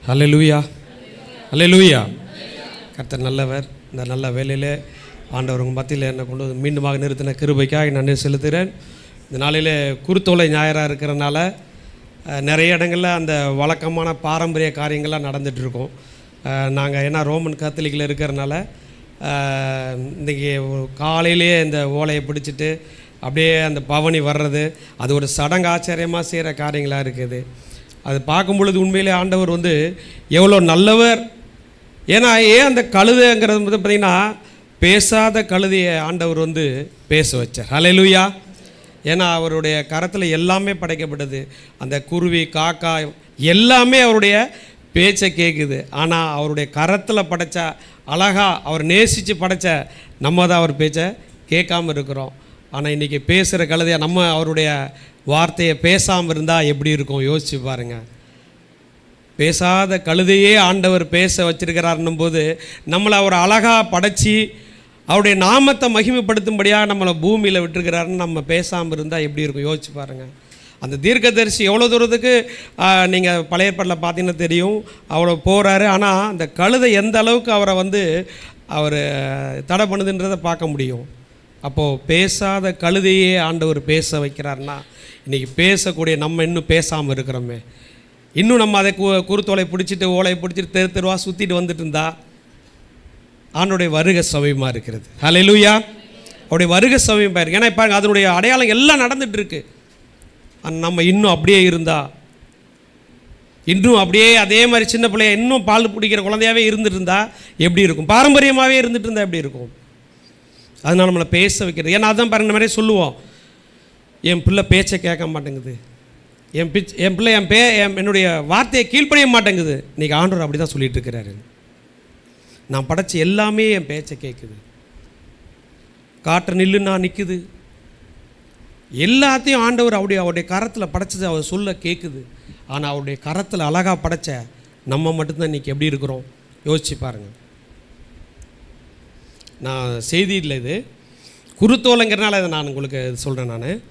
ஹல்லேலூயா, ஹல்லேலூயா. கர்த்தர் நல்லவர். இந்த நல்ல வேலையில் ஆண்டவர் உங்கள் மத்தியில் என்னை கொண்டு வந்து மீண்டுமாக நிறுத்தின கிருபைக்காக நன்றி செலுத்துகிறேன். இந்த நாளில் குருத்தோலை ஞாயிறாக இருக்கிறனால நிறைய இடங்களில் அந்த வழக்கமான பாரம்பரிய காரியங்கள்லாம் நடந்துகிட்ருக்கோம். நாங்கள் ஏன்னா ரோமன் கத்தோலிக்கில் இருக்கிறனால இன்றைக்கி காலையிலேயே இந்த ஓலையை பிடிச்சிட்டு அப்படியே அந்த பவனி வர்றது, அது ஒரு சடங்கு ஆச்சரியமாக செய்கிற காரியங்களாக இருக்குது. அது பார்க்கும் பொழுது உண்மையிலே ஆண்டவர் வந்து எவ்வளோ நல்லவர். ஏன்னா ஏன் அந்த கழுதைங்கிறது வந்து பார்த்திங்கன்னா பேசாத கழுதையை ஆண்டவர் வந்து பேச வச்சார். ஹல்லேலூயா. ஏன்னா அவருடைய கரத்தில் எல்லாமே படைக்கப்பட்டது. அந்த குருவி, காக்கா எல்லாமே அவருடைய பேச்சை கேட்குது. ஆனால் அவருடைய கரத்தில் படைத்த அழகாக அவர் நேசித்து படைத்த நம்ம தான் அவர் பேச்சை கேட்காமல் இருக்கிறோம். ஆனால் இன்றைக்கி பேசுகிற கழுதையாக நம்ம அவருடைய வார்த்தையை பேசாமல் இருந்தால் எப்படி இருக்கும் யோசிச்சு பாருங்கள். பேசாத கழுதையே ஆண்டவர் பேச வச்சிருக்கிறாருன்னும் போது நம்மளை அவர் அழகாக படைச்சி அவருடைய நாமத்தை மகிமைப்படுத்தும்படியாக நம்மளை பூமியில் விட்டுருக்கிறாருன்னு நம்ம பேசாமல் இருந்தால் எப்படி இருக்கும் யோசிச்சு பாருங்கள். அந்த தீர்க்கதரிசி எவ்வளோ தூரத்துக்கு நீங்கள் பழைய ஏற்பாட்டில் பார்த்தீங்கன்னா தெரியும், அவ்வளோ போகிறாரு. ஆனால் அந்த கழுதை எந்த அளவுக்கு அவரை வந்து அவர் தடை பண்ணுதுன்றதை பார்க்க முடியும். அப்போது பேசாத கழுதையே ஆண்டவர் பேச வைக்கிறாருன்னா இன்றைக்கி பேசக்கூடிய நம்ம இன்னும் பேசாமல் இருக்கிறோமே. இன்னும் நம்ம அதை குருத்தோலை பிடிச்சிட்டு ஓலையை பிடிச்சிட்டு தெரு தெருவாக சுற்றிட்டு வந்துட்டு இருந்தா ஆண்டோடைய வருகை சமயமாக இருக்கிறது. ஹல்லேலூயா. அவருடைய வருகை சமயமாக இருக்குது. ஏன்னா இப்போ அதனுடைய அடையாளம் எல்லாம் நடந்துகிட்ருக்கு. நம்ம இன்னும் அப்படியே இருந்தால், இன்னும் அப்படியே அதே மாதிரி சின்ன பிள்ளைய இன்னும் பால் பிடிக்கிற குழந்தையாகவே இருந்துட்டு இருந்தால் எப்படி இருக்கும்? பாரம்பரியமாகவே இருந்துட்டு இருந்தால் எப்படி இருக்கும்? அதனால் நம்மளை பேச வைக்கிறது. ஏன்னா அதுதான் பாருங்க, நிறைய சொல்லுவோம், என் பிள்ளை பேச்சை கேட்க மாட்டேங்குது, என் பிள்ளை என்னுடைய வார்த்தையை கீழ்ப்படிய மாட்டேங்குது. இன்றைக்கி ஆண்டவர் அப்படி தான் சொல்லிகிட்டு இருக்கிறாரு. நான் படைச்ச எல்லாமே என் பேச்சை கேட்குது. காற்று நில்லுன்னா நிற்குது. எல்லாத்தையும் ஆண்டவர் அவருடைய கரத்தில் படைச்சது அவர் சொல்ல கேட்குது. ஆனால் அவருடைய கரத்தில் அழகாக படைச்ச நம்ம மட்டும்தான் இன்றைக்கி எப்படி இருக்கிறோம் யோசிச்சு பாருங்கள். நான் செய்தியில் இது குருத்தோலைங்கிறனால இதை நான் உங்களுக்கு சொல்கிறேன். நான்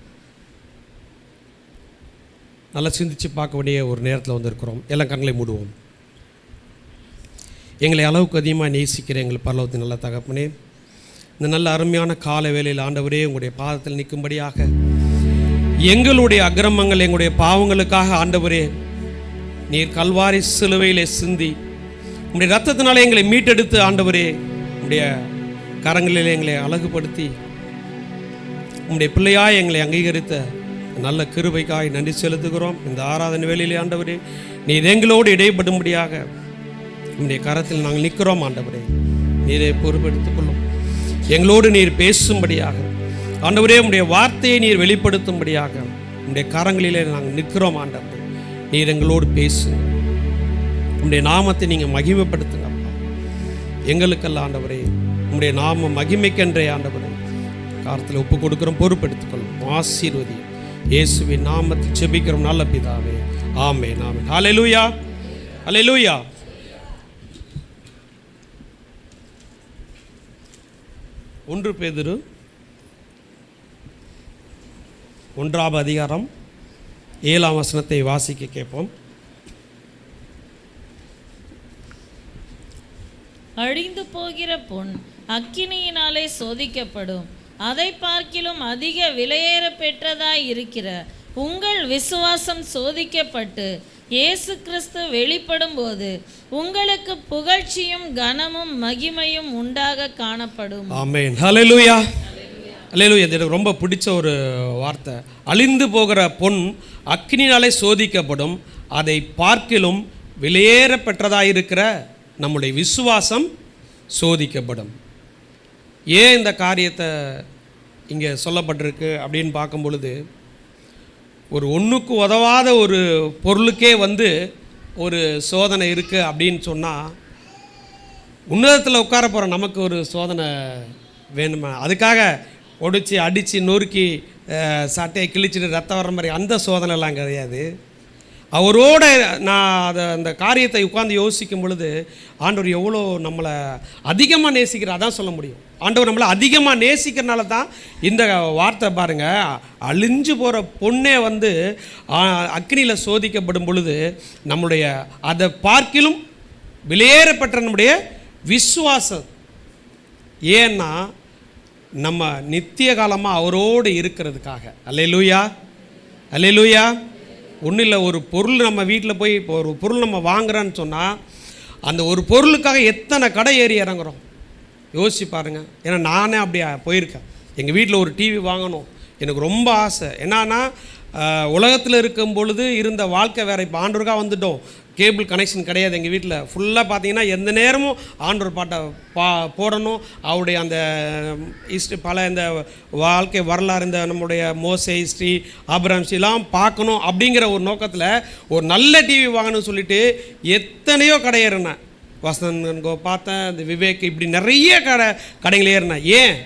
நல்லா சிந்தித்து பார்க்க வேண்டிய ஒரு நேரத்தில் வந்திருக்கிறோம். எல்லாம் கண்களை மூடுவோம். எங்களை அளவுக்கு அதிகமாக நேசிக்கிற எங்கள் பரலோகத்தின் நல்ல தகப்பனே, இந்த நல்ல அருமையான கால வேளையில் ஆண்டவரே உங்களுடைய பாதத்தில் நிற்கும்படியாக எங்களுடைய அக்கிரமங்கள் எங்களுடைய பாவங்களுக்காக ஆண்டவரே நீர் கல்வாரி சிலுவையிலே சிந்தி உங்களுடைய இரத்தத்தினாலே எங்களை மீட்டெடுத்து ஆண்டவரே உங்களுடைய கரங்களில் எங்களை அழகுபடுத்தி உங்களுடைய பிள்ளையாய் எங்களை அங்கீகரித்த நல்ல கிருபைக்காய் நன்றி செலுத்துகிறோம். இந்த ஆராதனை வேளையிலே ஆண்டவரே நீர் எங்களோடு இடைப்படும்படியாக உங்களுடைய கரத்தில் நாங்கள் நிற்கிறோம். ஆண்டவரே நீரை பொறுப்பெடுத்துக் கொள்ளும். எங்களோடு நீர் பேசும்படியாக ஆண்டவரே உங்களுடைய வார்த்தையை நீர் வெளிப்படுத்தும்படியாக உங்களுடைய கரங்களிலே நாங்கள் நிற்கிறோம். ஆண்டவரே நீர் எங்களோடு பேசு. உங்களுடைய நாமத்தை நீங்கள் மகிமைப்படுத்துங்க. எங்களுக்கல்ல ஆண்டவரே உங்களுடைய நாம மகிமைக்கென்றே ஆண்டவரே காரத்தில் ஒப்பு கொடுக்குறோம். பொறுப்பெடுத்துக்கொள்ளும். ஆசீர்வதி இயேசுவின் நாமத்தில் ஜெபிக்கிறோம் நல்ல பிதாவே. ஆமென், ஆமென். ஹல்லேலூயா, ஹல்லேலூயா. ஒன்று பேதுரு 1ஆம் அதிகாரம் 7ஆம் வசனத்தை வாசிக்க கேட்போம். அழிந்து போகிற பொன் அக்கினியினாலே சோதிக்கப்படும், அதை பார்க்கிலும் அதிக விலையேற பெற்றதாய் இருக்கிற உங்கள் விசுவாசம் சோதிக்கப்பட்டு இயேசு கிறிஸ்து வெளிப்படும் போது உங்களுக்கு புகழ்ச்சியும் கனமும் மகிமையும் உண்டாக காணப்படும். ஆமென். ஹல்லேலூயா, ஹல்லேலூயா. எனக்கு ரொம்ப பிடிச்ச ஒரு வார்த்தை. அழிந்து போகிற பொன் அக்கினினாலே சோதிக்கப்படும், அதை பார்க்கிலும் விலையேற பெற்றதாக இருக்கிற நம்முடைய விசுவாசம் சோதிக்கப்படும். ஏன் இந்த காரியத்தை இங்கே சொல்லப்பட்டிருக்கு அப்படின்னு பார்க்கும் பொழுது, ஒரு ஒன்றுக்கு உதவாத ஒரு பொருளுக்கே வந்து ஒரு சோதனை இருக்குது அப்படின்னு சொன்னால், உன்னதத்தில் உட்கார போகிற நமக்கு ஒரு சோதனை வேணுமா? அதுக்காக ஒடிச்சு அடித்து நொறுக்கி சட்டையை கிழிச்சிட்டு ரத்தம் வர்ற மாதிரி அந்த சோதனைலாம் கிடையாது. அவரோட நான் அந்த காரியத்தை உட்கார்ந்து யோசிக்கும் பொழுது ஆண்டவர் எவ்வளோ நம்மளை அதிகமாக நேசிக்கிறார், அதான் சொல்ல முடியும். ஆண்டவர் நம்மளை அதிகமாக நேசிக்கிறனால தான் இந்த வார்த்தை பாருங்கள், அழிஞ்சு போகிற பொண்ணே வந்து அக்னியில் சோதிக்கப்படும் பொழுது நம்முடைய அதை பார்க்கிலும் விலையேறப்பட்ட நம்முடைய விசுவாசம், ஏன்னா நம்ம நித்திய காலமாக அவரோடு இருக்கிறதுக்காக. அல்லேலூயா, அல்லேலூயா. ஒன்றும் இல்லை, ஒரு பொருள் நம்ம வீட்டில் போய் இப்போ ஒரு பொருள் நம்ம வாங்குறோன்னு சொன்னால் அந்த ஒரு பொருளுக்காக எத்தனை கடை ஏறி இறங்குறோம் யோசிச்சு பாருங்கள். ஏன்னா நானே அப்படியே போயிருக்கேன். எங்கள் வீட்டில் ஒரு டிவி வாங்கணும், எனக்கு ரொம்ப ஆசை. என்னன்னா உலகத்தில் இருக்கும் பொழுது இருந்த வாழ்க்கை வேறு. இப்போ ஆண்டவருக்காக வந்துட்டோம், கேபிள் கனெக்ஷன் கிடையாது எங்கள் வீட்டில். ஃபுல்லாக பார்த்தீங்கன்னா எந்த நேரமும் ஆண்டவர் பாட்டை போடணும். அவருடைய அந்த பல இந்த வாழ்க்கை வரலாறு, இந்த நம்முடைய மோசே ஹிஸ்ட்ரி, ஆபிரகாம் ஹிஸ்ட்ரிலாம் பார்க்கணும் அப்படிங்கிற ஒரு நோக்கத்தில் ஒரு நல்ல டிவி வாங்கணும்னு சொல்லிட்டு எத்தனையோ கடை ஏறினேன். வசந்தன்கோ பார்த்தேன், இந்த விவேக், இப்படி நிறைய கடைகள் ஏறினேன். ஏன்?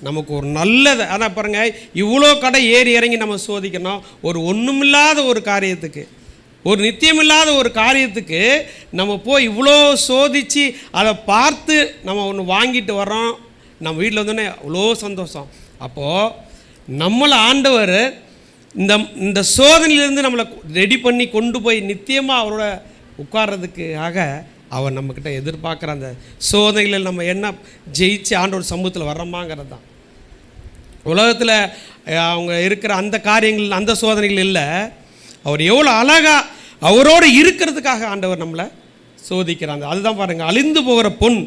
நமக்கு ஒரு நல்லது. அதான் பாருங்கள், இவ்வளோ கடை ஏறி இறங்கி நம்ம சோதிக்கணும். ஒரு ஒன்றுமில்லாத ஒரு காரியத்துக்கு, ஒரு நித்தியமில்லாத ஒரு காரியத்துக்கு நம்ம போய் இவ்வளோ சோதித்து அதை பார்த்து நம்ம ஒன்று வாங்கிட்டு வரோம். நம்ம வீட்டில் வந்தோடனே அவ்வளோ சந்தோஷம். அப்போது நம்மளை ஆண்டவர் இந்த சோதனையிலேருந்து நம்மளை ரெடி பண்ணி கொண்டு போய் நித்தியமாக அவரோட உட்கார்றதுக்காக அவர் நம்மக்கிட்ட எதிர்பார்க்குற அந்த சோதனைகளில் நம்ம என்ன ஜெயிச்சு ஆண்டவர் சமூகத்தில் வர்றோமாங்கிறது தான். உலகத்தில் அவங்க இருக்கிற அந்த காரியங்கள், அந்த சோதனைகள் இல்லை. அவர் எவ்வளோ அழகாக அவரோடு இருக்கிறதுக்காக ஆண்டவர் நம்மளை சோதிக்கிறாங்க. அதுதான் பாருங்கள், அழிந்து போகிற பொன்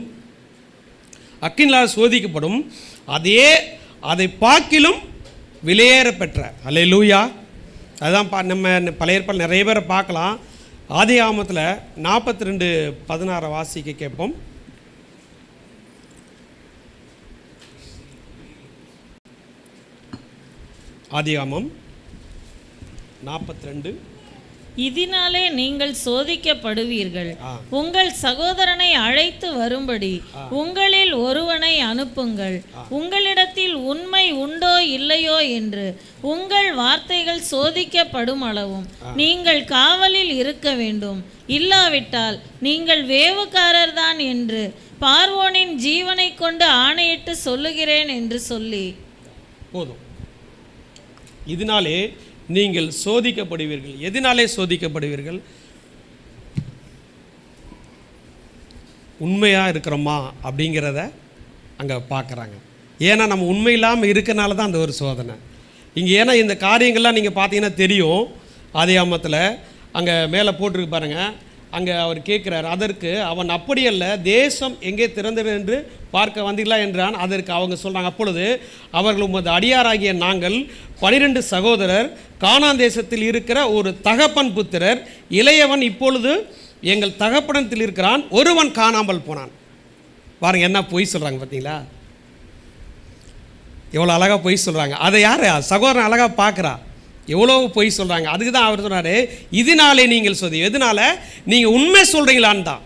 அக்கினியால் சோதிக்கப்படும், அதை பார்க்கிலும் விலையேற பெற்ற. அல்லேலூயா. அதுதான் நம்ம பழைய ஏற்பாடு நிறைய பேரை பார்க்கலாம். ஆதியாகமத்தில் 42:16 வாசிக்க கேட்போம். ஆதியாகமம் 42. இதனாலே நீங்கள் சோதிக்கப்படுவீர்கள். உங்கள் சகோதரனை அழைத்து வரும்படி உங்களில் ஒருவனை அனுப்புங்கள். உங்களிடத்தில் உண்மை உண்டோ இல்லையோ என்று உங்கள் வார்த்தைகள் சோதிக்கப்படும் அளவும் நீங்கள் காவலில் இருக்க வேண்டும். இல்லாவிட்டால் நீங்கள் வேவுக்காரர்தான் என்று பார்வோனின் ஜீவனை கொண்டு ஆணையிட்டு சொல்லுகிறேன் என்று சொல்லி. போதும். இதனாலே நீங்கள் சோதிக்கப்படுவீர்கள். எதனாலே சோதிக்கப்படுவீர்கள்? உண்மையாக இருக்கிறோமா அப்படிங்கிறத அங்கே பார்க்குறாங்க. ஏன்னா நம்ம உண்மை இல்லாமல் இருக்கனால தான் அந்த ஒரு சோதனை இங்கே. ஏன்னா இந்த காரியங்கள்லாம் நீங்கள் பார்த்தீங்கன்னா தெரியும். ஆதியாகமத்தில் அங்கே மேலே போட்டிருக்கு பாருங்கள். அங்கே அவர் கேட்குறார், அதற்கு அவன் அப்படியல்ல, தேசம் எங்கே திறந்தது என்று பார்க்க வந்தீங்களா என்றான். அதற்கு அவங்க சொல்கிறாங்க, அப்பொழுது அவர்கள் உமது அடியாராகிய நாங்கள் 12 சகோதரர் கானான் தேசத்தில் இருக்கிற ஒரு தகப்பன் புத்திரர், இளையவன் இப்பொழுது எங்கள் தகப்பனத்தில் இருக்கிறான், ஒருவன் காணாமல் போனான். பாருங்கள் என்ன பொய் சொல்கிறாங்க பார்த்தீங்களா? எவ்வளோ அழகாக பொய் சொல்கிறாங்க. அதை யார் சகோதரன் அழகாக பார்க்குறா, எவ்வளோ பொய் சொல்கிறாங்க. அதுக்கு தான் அவர் சொன்னார், இதனாலே நீங்கள் எதனால நீங்கள் உண்மை சொல்கிறீங்களான்னு தான்.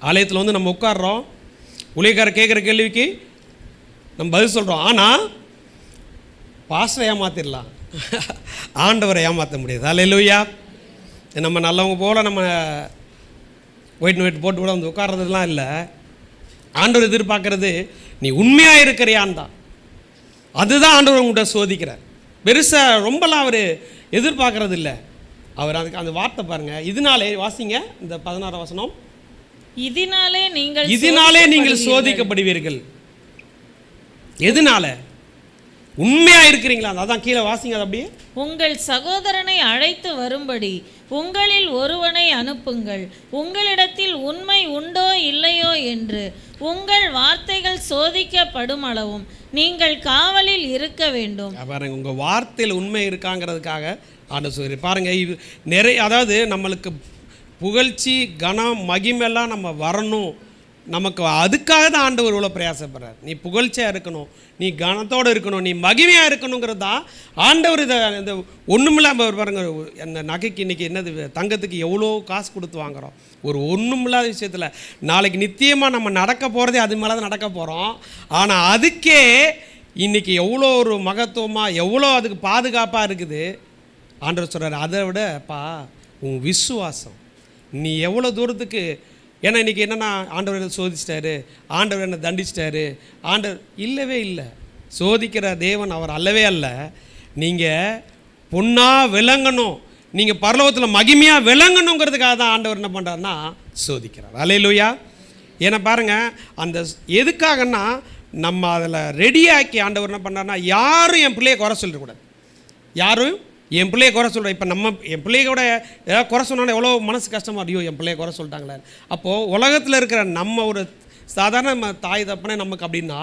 ஆலயத்தில் வந்து நம்ம உட்கார்றோம், ஊழியக்காரர் கேட்குற கேள்விக்கு நம்ம பதில் சொல்கிறோம். ஆனால் பாஸ்டரை ஏமாத்திடலாம், ஆண்டவரை ஏமாற்ற முடியாது. அல்லேலூயா. நம்ம நல்லவங்க போல் நம்ம ஒயிட் போட்டு கூட வந்து உட்கார்றதுலாம் இல்லை. ஆண்டவர் எதிர்பார்க்கறது நீ உண்மையாக இருக்கிறியான்னு தான். அதுதான் ஆண்டவர் உங்கள்கிட்ட சோதிக்கிறார். பெருசாக ரொம்பலாம் அவர் எதிர்பார்க்கறது இல்லை. அவர் அதுக்கு அந்த வார்த்தை பாருங்கள், இதனாலே வாசிங்க இந்த 16 வசனம். இதனாலே நீங்கள் சோதிக்கப்படுவீர்கள். எதனால? உண்மையாக இருக்கிறீங்களா? அதான் கீழே வாசிங்க. அது அப்படியே, உங்கள் சகோதரனை அழைத்து வரும்படி உங்களில் ஒருவனை அனுப்புங்கள். உங்களிடத்தில் உண்மை உண்டோ இல்லையோ என்று உங்கள் வார்த்தைகள் சோதிக்கப்படும் அளவும் நீங்கள் காவலில் இருக்க வேண்டும். பாருங்க, உங்கள் வார்த்தையில் உண்மை இருக்காங்கிறதுக்காக ஆண்டவர் சொல்லி பாருங்க. இது நிறைய, அதாவது நம்மளுக்கு புகழ்ச்சி, கனம், மகிமெல்லாம் நம்ம வரணும். நமக்கு அதுக்காக தான் ஆண்டவர் இவ்வளோ பிரயாசப்படுறார். நீ புகழ்ச்சியாக இருக்கணும், நீ கனத்தோடு இருக்கணும், நீ மகிமையாக இருக்கணுங்கிறது தான் ஆண்டவர். இந்த ஒன்றுமில்லாமல் பாருங்க, அந்த நகைக்கு இன்றைக்கி என்னது, தங்கத்துக்கு எவ்வளோ காசு கொடுத்து வாங்குகிறோம். ஒரு ஒன்றுமில்லாத விஷயத்தில் நாளைக்கு நித்தியமாக நம்ம நடக்க போகிறதே அது மேலே தான் நடக்க போகிறோம். ஆனால் அதுக்கே இன்றைக்கி எவ்வளோ ஒரு மகத்துவமாக, எவ்வளோ அதுக்கு பாதுகாப்பாக இருக்குது. ஆண்டவர் சொல்கிறார், அதை விடப்பா உன் விசுவாசம், நீ எவ்வளோ தூரத்துக்கு. ஏன்னா இன்றைக்கி என்னென்னா ஆண்டவர் என்ன சோதிச்சிட்டாரு, ஆண்டவர் என்ன தண்டிச்சிட்டாரு, ஆண்டவர் இல்லவே இல்லை. சோதிக்கிற தேவன் அவர் அல்லவே அல்ல. நீங்கள் பொண்ணாக விளங்கணும், நீங்கள் பரலோகத்தில் மகிமையாக விளங்கணுங்கிறதுக்காக தான் ஆண்டவர் என்ன பண்ணுறாருன்னா சோதிக்கிறார். அல்லேலூயா. ஏன்னா பாருங்கள், அந்த எதுக்காகன்னா நம்ம அதில் ரெடியாக்கி ஆண்டவர் என்ன பண்ணார்னா, யாரும் என் பிள்ளையை குறை சொல்லிடக்கூடாது. யாரும் என் பிள்ளையை குறை சொல்கிறேன். இப்போ நம்ம என் பிள்ளைய கூட ஏதாவது குறை சொன்னாலும் எவ்வளோ மனசு கஷ்டமாக, ஐயோ என் பிள்ளையை குறை சொல்லிட்டாங்களே. அப்போது உலகத்தில் இருக்கிற நம்ம ஒரு சாதாரண நம்ம தாய் தப்பனே நமக்கு அப்படின்னா,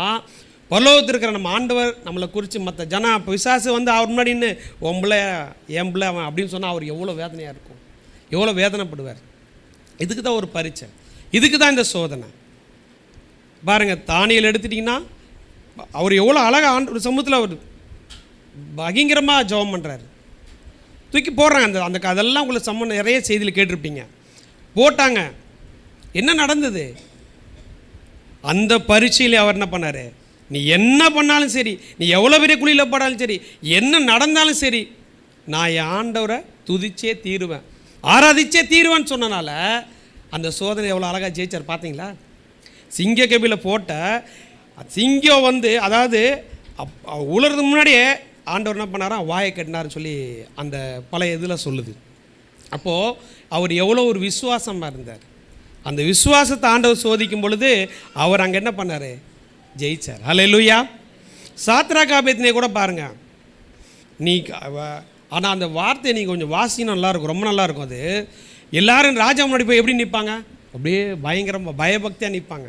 பரலோகத்தில் இருக்கிற நம்ம ஆண்டவர் நம்மளை குறித்து மற்ற ஜன பிசாசு வந்து அவர் முன்னாடி நின்று உன் பிள்ளை என் பிள்ளை அவன் அப்படின்னு சொன்னால் அவர் எவ்வளோ வேதனையாக இருக்கும், எவ்வளோ வேதனைப்படுவார். இதுக்கு தான் ஒரு பரீட்சை, இதுக்கு தான் இந்த சோதனை. பாருங்கள், தானியேல் எடுத்துட்டிங்கன்னா அவர் எவ்வளோ அழகாக ஒரு சமூகத்தில் அவர் பயங்கரமாக ஜெபம் பண்ணுறாரு, தூக்கி போடுறாங்க. அந்த அதெல்லாம் உங்களை சம்மந்தம் நிறைய செய்தியில் கேட்டிருப்பீங்க. போட்டாங்க, என்ன நடந்தது? அந்த பரீட்சையில் அவர் என்ன பண்ணார், நீ என்ன பண்ணாலும் சரி, நீ எவ்வளோ பெரிய குழியில் போடாலும் சரி, என்ன நடந்தாலும் சரி, நான் என் ஆண்டவரை துதிச்சே தீருவேன், ஆராதிச்சே தீருவேன்னு சொன்னனால அந்த சோதனை எவ்வளோ அழகாக ஜெயிச்சார் பார்த்தீங்களா? சிங்க கபியில் போட்ட சிங்கம் வந்து, அதாவது உலர்றதுக்கு முன்னாடியே ஆண்டவர் என்ன பண்ணாரா, வாயை கட்டினார்னு சொல்லி அந்த பழைய இதில் சொல்லுது. அப்போது அவர் எவ்வளோ ஒரு விசுவாசமாக இருந்தார். அந்த விசுவாசத்தை ஆண்டவர் சோதிக்கும் பொழுது அவர் அங்கே என்ன பண்ணார், ஜெயிச்சார். அல்லேலூயா. சாத்ராக் ஆபேத்நேகோ கூட பாருங்கள், நீ ஆனால் அந்த வார்த்தையை நீங்கள் கொஞ்சம் வாசினா நல்லாயிருக்கும், ரொம்ப நல்லாயிருக்கும். அது எல்லோரும் ராஜா முன்னாடி போய் எப்படி நிற்பாங்க, அப்படியே பயங்கரமாக பயபக்தியாக நிற்பாங்க.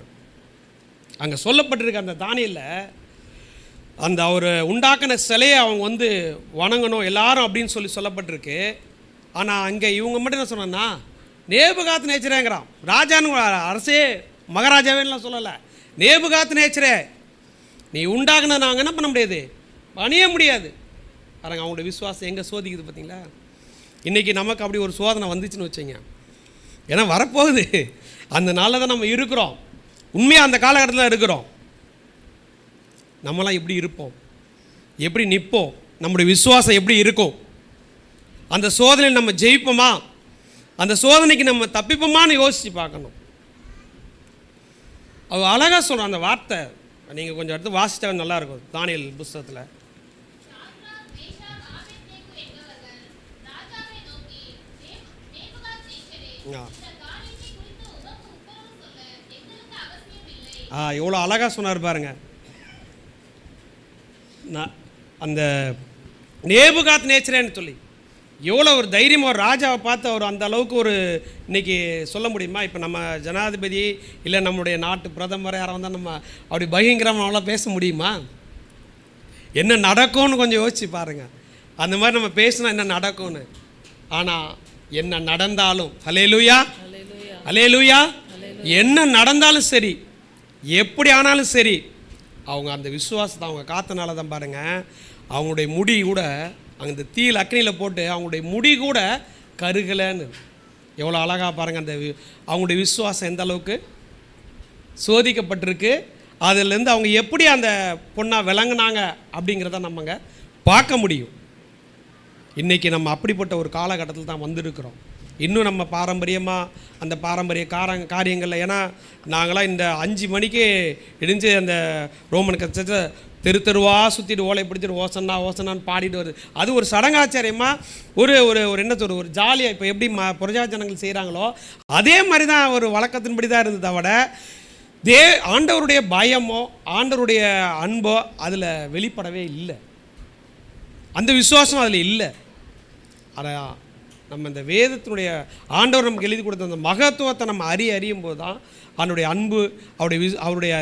அங்கே சொல்லப்பட்டிருக்க அந்த தானியேலில் அந்த அவர் உண்டாக்கின சிலையை அவங்க வந்து வணங்கணும் எல்லாரும் அப்படின்னு சொல்லப்பட்டிருக்கு. ஆனால் அங்கே இவங்க மட்டும் என்ன சொன்னா, நேபுகாத் நேச்சரேங்கிறான். ராஜான்னு அரசே மகாராஜாவேன்லாம் சொல்லலை, நேபுகாத் நேச்சரே, நீ உண்டாக்குன நாங்கள் என்ன பண்ண முடியாது, பணிய முடியாது. பாருங்க அவங்களோட விசுவாசம் எங்கே சோதிக்குது பார்த்தீங்களா? இன்றைக்கி நமக்கு அப்படி ஒரு சோதனை வந்துச்சுன்னு வச்சுங்க, ஏன்னா வரப்போகுது. அந்த நாளில் தான் நம்ம இருக்கிறோம், உண்மையாக அந்த காலகட்டத்தில் இருக்கிறோம். நம்மளாம் எப்படி இருப்போம், எப்படி நிற்போம், நம்முடைய விசுவாசம் எப்படி இருக்கும், அந்த சோதனையில் நம்ம ஜெயிப்போமா, அந்த சோதனைக்கு நம்ம தப்பிப்போமான்னு யோசித்து பார்க்கணும். அது அழகாக சொல்கிறோம் அந்த வார்த்தை, நீங்கள் கொஞ்சம் எடுத்து வாசித்தா நல்லாயிருக்கும். தானியேல் புஸ்தகத்தில் எவ்வளோ அழகாக சொன்னார் பாருங்க. அந்த நேபுகாத் நேச்சரேன்னு சொல்லி எவ்வளோ ஒரு தைரியம், ஒரு ராஜாவை பார்த்து அவர் அந்த அளவுக்கு ஒரு இன்றைக்கி சொல்ல முடியுமா? இப்போ நம்ம ஜனாதிபதி இல்லை நம்முடைய நாட்டு பிரதமர் யாராக வந்தால் நம்ம அப்படி பயங்கரமாக அவ்வளோ பேச முடியுமா? என்ன நடக்கும்னு கொஞ்சம் யோசிச்சு பாருங்கள். அந்த மாதிரி நம்ம பேசினா என்ன நடக்கும்னு. ஆனால் என்ன நடந்தாலும், அல்லேலூயா அல்லேலூயா, என்ன நடந்தாலும் சரி, எப்படி ஆனாலும் சரி, அவங்க அந்த விசுவாசத்தை அவங்க காத்தனால தான் பாருங்கள், அவங்களுடைய முடி கூட அந்த தீயில் அக்னியில் போட்டு அவங்களுடைய முடி கூட கருகலைன்னு. எவ்வளோ அழகாக பாருங்கள், அந்த அவங்களுடைய விசுவாசம் எந்த அளவுக்கு சோதிக்கப்பட்டிருக்கு, அதிலேருந்து அவங்க எப்படி அந்த பொண்ணாக விளங்குனாங்க அப்படிங்கிறத நம்மங்க பார்க்க முடியும். இன்றைக்கி நம்ம அப்படிப்பட்ட ஒரு காலகட்டத்தில் தான் வந்திருக்கிறோம். இன்னும் நம்ம பாரம்பரியமாக அந்த பாரம்பரிய காரியங்களில், ஏன்னா நாங்களாம் இந்த 5 மணிக்கு இடிஞ்சு அந்த ரோமன் கச்சத்தை தெருவாக சுற்றிட்டு ஓலை பிடிச்சிட்டு ஓசன்னா ஓசனான்னு பாடிட்டு வருது. அது ஒரு சடங்காச்சாரியமாக ஒரு ஒரு ஒரு என்ன சொல்ற, ஒரு ஜாலியாக இப்போ எப்படி பிரஜா ஜனங்கள் செய்கிறாங்களோ அதே மாதிரி தான் ஒரு வழக்கத்தின்படி தான் இருந்தது. தவிர ஆண்டவருடைய பயமோ ஆண்டவருடைய அன்போ அதில் வெளிப்படவே இல்லை, அந்த விசுவாசம் அதில் இல்லை. அதை நம்ம இந்த வேதத்தினுடைய ஆண்டவர் நமக்கு எழுதி கொடுத்த அந்த மகத்துவத்தை நம்ம அறியும் போது தான் அவனுடைய அன்பு, அவருடைய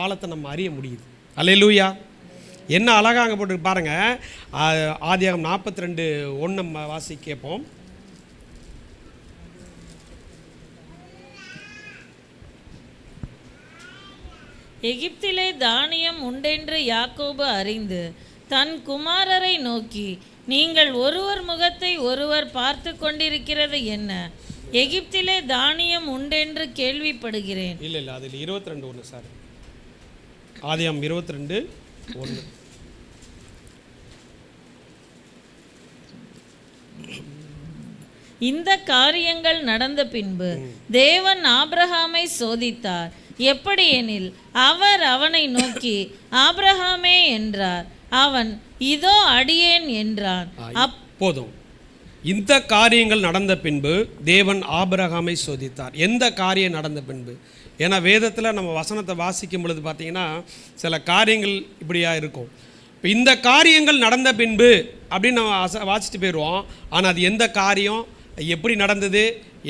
ஆழத்தை நம்ம அறிய முடியுது. அல்லேலூயா. என்ன அழகாக அங்கே போட்டு பாருங்கள். ஆதியாகமம் 42:1 நம்ம வாசி கேட்போம். எகிப்திலே தானியம் உண்டென்று யாக்கோபு அறிந்து தன் குமாரரை நோக்கி, நீங்கள் ஒருவர் முகத்தை ஒருவர் பார்த்து கொண்டிருக்கிறது என்ன? எகிப்திலே தானியம் உண்டென்று கேள்விப்படுகிறேன். இல்லை அதில் 22:1 சார், ஆதியாகமம் 22:1. இந்த காரியங்கள் நடந்த பின்பு தேவன் ஆபிரகாமை சோதித்தார். எப்படி எனில் அவர் அவனை நோக்கி ஆபிரகாமே என்றார். அவன் இதோ அடியேன் என்றான். போதும். இந்த காரியங்கள் நடந்த பின்பு தேவன் ஆபிரகாமை சோதித்தார். எந்த காரியம் நடந்த பின்பு? ஏன்னா வேதத்தில் நம்ம வசனத்தை வாசிக்கும் பொழுது பார்த்தீங்கன்னா சில காரியங்கள் இப்படியா இருக்கும். இப்போ இந்த காரியங்கள் நடந்த பின்பு அப்படின்னு நம்ம வாசிட்டு போயிடுவோம். ஆனால் அது எந்த காரியம், எப்படி நடந்தது,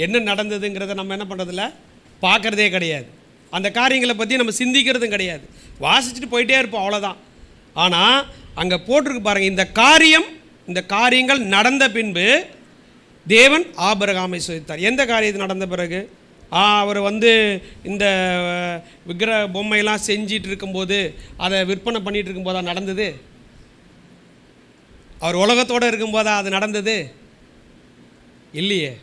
என்ன நடந்ததுங்கிறத நம்ம என்ன பண்ணுறதில்ல, பார்க்குறதே கிடையாது. அந்த காரியங்களை பற்றி நம்ம சிந்திக்கிறதும் கிடையாது, வாசிச்சுட்டு போயிட்டே இருப்போம், அவ்வளோதான். ஆனால் அங்கே போட்டிருக்கு பாருங்கள், இந்த காரியங்கள் நடந்த பின்பு தேவன் ஆபிரகாமை சோதித்தார். எந்த காரியத்தை நடந்த பிறகு? அவர் இந்த விக்கிரக பொம்மையெல்லாம் செஞ்சிட்டு இருக்கும்போது, அதை விற்பனை பண்ணிகிட்டு இருக்கும்போதா நடந்தது? அவர் உலகத்தோடு இருக்கும்போதா அது நடந்தது? இல்லையே.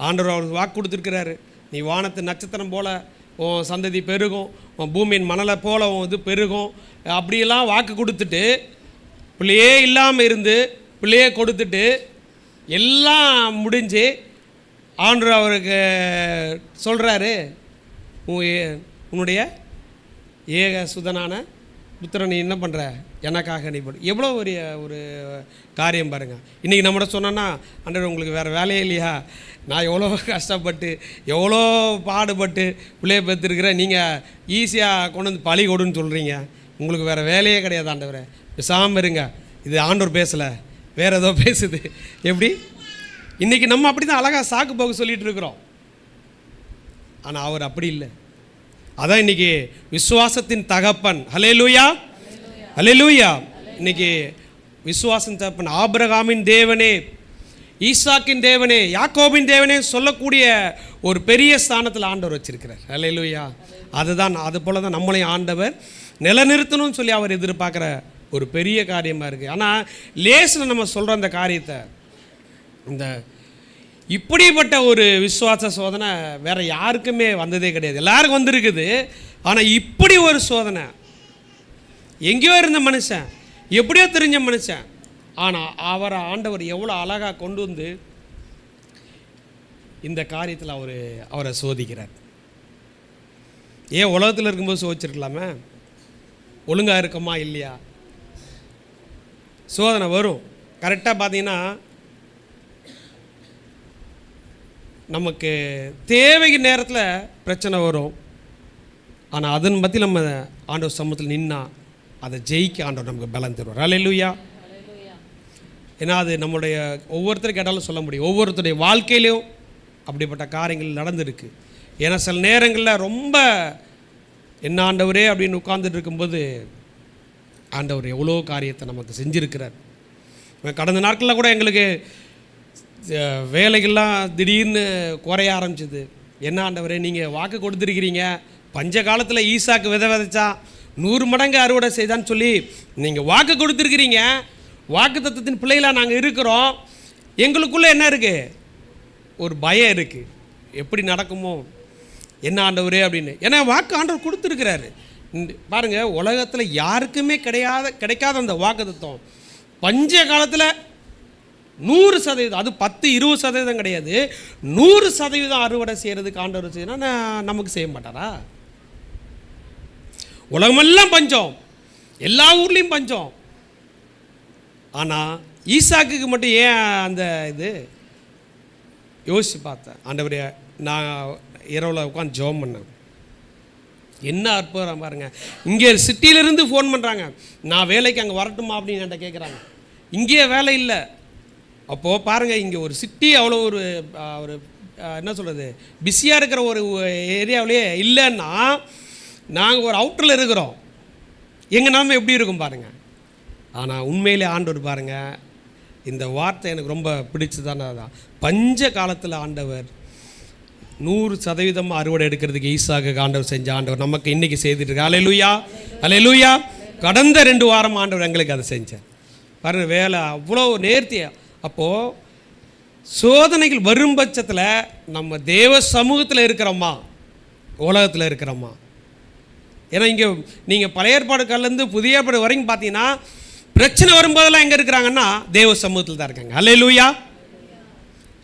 ஆண்டவர் அவருக்கு வாக்கு கொடுத்துருக்கிறாரு, நீ வானத்து நட்சத்திரம் போல் உன் சந்ததி பெருகும், உன் பூமியின் மணலை போல் உன் இது பெருகும், அப்படியெல்லாம் வாக்கு கொடுத்துட்டு பிள்ளையே இல்லாமல் இருந்து பிள்ளையே கொடுத்துட்டு எல்லாம் முடிஞ்சு ஆண்டவர் அவருக்கு சொல்கிறாரு, உன்னுடைய ஏக சுதனான புத்திரன் நீ என்ன பண்ணுற, எனக்காக நீ போடு. எவ்வளோ ஒரு காரியம் பாருங்கள். இன்றைக்கி நம்மளோட சொன்னோன்னா, ஆண்டவர் உங்களுக்கு வேறு வேலையே இல்லையா, நான் எவ்வளோ கஷ்டப்பட்டு எவ்வளோ பாடுபட்டு பிள்ளைய பெற்றுருக்கிறேன், நீங்கள் ஈஸியாக கொண்டு வந்து பழி கொடுன்னு சொல்கிறீங்க, உங்களுக்கு வேறு வேலையே கிடையாது ஆண்டவரே, பேசாமல் இருங்க. இது ஆண்டவர் பேசலை, வேறு ஏதோ பேசுது. எப்படி? இன்றைக்கி நம்ம அப்படி தான் அழகாக சாக்கு போக்கு சொல்லிகிட்டு இருக்கிறோம். ஆனால் அவர் அப்படி இல்லை. அதான் இன்றைக்கி விசுவாசத்தின் தகப்பன். ஹல்லேலூயா, ஹல்லேலூயா. இன்றைக்கி விசுவாசத்தின் தகப்பன் ஆபிரகாமின் தேவனே, ஈசாக்கின் தேவனே, யாக்கோபின் தேவனே சொல்லக்கூடிய ஒரு பெரிய ஸ்தானத்தில் ஆண்டவர் வச்சிருக்கிறார். ஹல்லேலூயா. அதுதான், அது போல தான் நம்மளையும் ஆண்டவர் நிலநிறுத்தணும்னு சொல்லி அவர் எதிர்பார்க்குற ஒரு பெரிய காரியமாக இருக்குது. ஆனால் லேசில் நம்ம சொல்கிற அந்த காரியத்தை, இந்த இப்படிப்பட்ட ஒரு விசுவாச சோதனை வேறு யாருக்குமே வந்ததே கிடையாது. எல்லாருக்கும் வந்திருக்குது. ஆனால் இப்படி ஒரு சோதனை, எங்கேயோ இருந்த மனுஷன், எப்படியோ தெரிஞ்ச மனுஷன், ஆனால் அவரை ஆண்டவர் எவ்வளோ அழகாக கொண்டு வந்து இந்த காரியத்தில் அவரை சோதிக்கிறார். ஏன் உலகத்தில் இருக்கும்போது சோதிச்சிருக்கலாமே, ஒழுங்காக இருக்கமா இல்லையா? சோதனை வரும். கரெக்டாக பார்த்தீங்கன்னா நமக்கு தேவை நேரத்தில் பிரச்சனை வரும். ஆனால் அதன் பற்றி நம்ம ஆண்டவர் சமூகத்தில் நின்னா அதை ஜெயிக்க ஆண்டவர் நமக்கு பலம் தருவார். ஹல்லேலூயா. ஏன்னா அது நம்மளுடைய ஒவ்வொருத்தரும் கேட்டாலும் சொல்ல முடியும். ஒவ்வொருத்தருடைய வாழ்க்கையிலையும் அப்படிப்பட்ட காரியங்கள் நடந்திருக்கு. ஏன்னா சில நேரங்களில் ரொம்ப என்ன ஆண்டவரே அப்படின்னு உட்கார்ந்துட்டு இருக்கும்போது ஆண்டவர் எவ்வளோ காரியத்தை நமக்கு செஞ்சுருக்கிறார். கடந்த நாட்களில் கூட எங்களுக்கு வேலைகள்லாம் திடீர்னு குறைய ஆரம்பிச்சிது. என்ன ஆண்டவரே, நீங்கள் வாக்கு கொடுத்துருக்கிறீங்க, பஞ்ச காலத்தில் ஈசாக்கு விதைச்சா 100 மடங்கு அறுவடை செய்தான்னு சொல்லி நீங்கள் வாக்கு கொடுத்துருக்கிறீங்க. வாக்கு தத்துவத்தின் பிள்ளைகளாக நாங்கள் இருக்கிறோம். எங்களுக்குள்ளே என்ன இருக்குது, ஒரு பயம் இருக்குது, எப்படி நடக்குமோ என்ன ஆண்டவரே அப்படின்னு. ஏன்னா வாக்கு ஆண்டவர் கொடுத்துருக்கிறாரு. பாருங்கள், உலகத்தில் யாருக்குமே கிடைக்காத அந்த வாக்கு தத்துவம் பஞ்ச காலத்தில் 100%, அது 10-20% கிடையாது, 100% அறுவடை செய்கிறதுக்கு ஆண்டவர் செய்யணும்னா நமக்கு செய்ய மாட்டாரா? உலகமெல்லாம் பஞ்சம், எல்லா ஊர்லேயும் பஞ்சம். ஆனால் ஈசாக்குக்கு மட்டும் ஏன் அந்த இது? யோசித்து பார்த்தேன். ஆண்டவரே, நான் இரவில் உட்காந்து ஜெபம் பண்ணேன். என்ன அற்புதம் பாருங்கள். இங்கே சிட்டியிலேருந்து ஃபோன் பண்ணுறாங்க, நான் வேலைக்கு அங்கே வரட்டுமா அப்படின்னு என்கிட்ட கேட்குறாங்க. இங்கேயே வேலை இல்லை. அப்போது பாருங்கள், இங்கே ஒரு சிட்டி அவ்வளோ ஒரு என்ன சொல்கிறது, பிஸியாக இருக்கிற ஒரு ஏரியாவிலே இல்லைன்னா நாங்கள் ஒரு அவுட்டரில் இருக்கிறோம், எங்கள் நிலைமை எப்படி இருக்கும் பாருங்கள். ஆனால் உண்மையிலே ஆண்டவர் பாருங்கள், இந்த வார்த்தை எனக்கு ரொம்ப பிடிச்சதான தான். பஞ்ச காலத்தில் ஆண்டவர் 100% அறுவடை எடுக்கிறதுக்கு ஈசாக்கு ஆண்டவர் செஞ்ச ஆண்டவர் நமக்கு இன்றைக்கி செய்துட்டு இருக்கு. அல்லேலூயா, அல்லேலூயா. கடந்த 2 வாரம் ஆண்டவர் எங்களுக்கு அதை செஞ்சார் பாருங்கள். வேலை அவ்வளோ நேர்த்தியாக. அப்போது சோதனைகள் வரும் பட்சத்தில் நம்ம தேவ சமூகத்தில் இருக்கிறோமா, உலகத்தில் இருக்கிறோமா? ஏன்னா இங்கே நீங்கள் பழைய ஏற்பாடுகள்லேருந்து புதிய ஏற்பாடு வரைக்கும் பார்த்தீங்கன்னா பிரச்சனை வரும்போதெல்லாம் எங்கே இருக்கிறாங்கன்னா தேவ சமூகத்தில் தான் இருக்காங்க. அல்லேலூயா.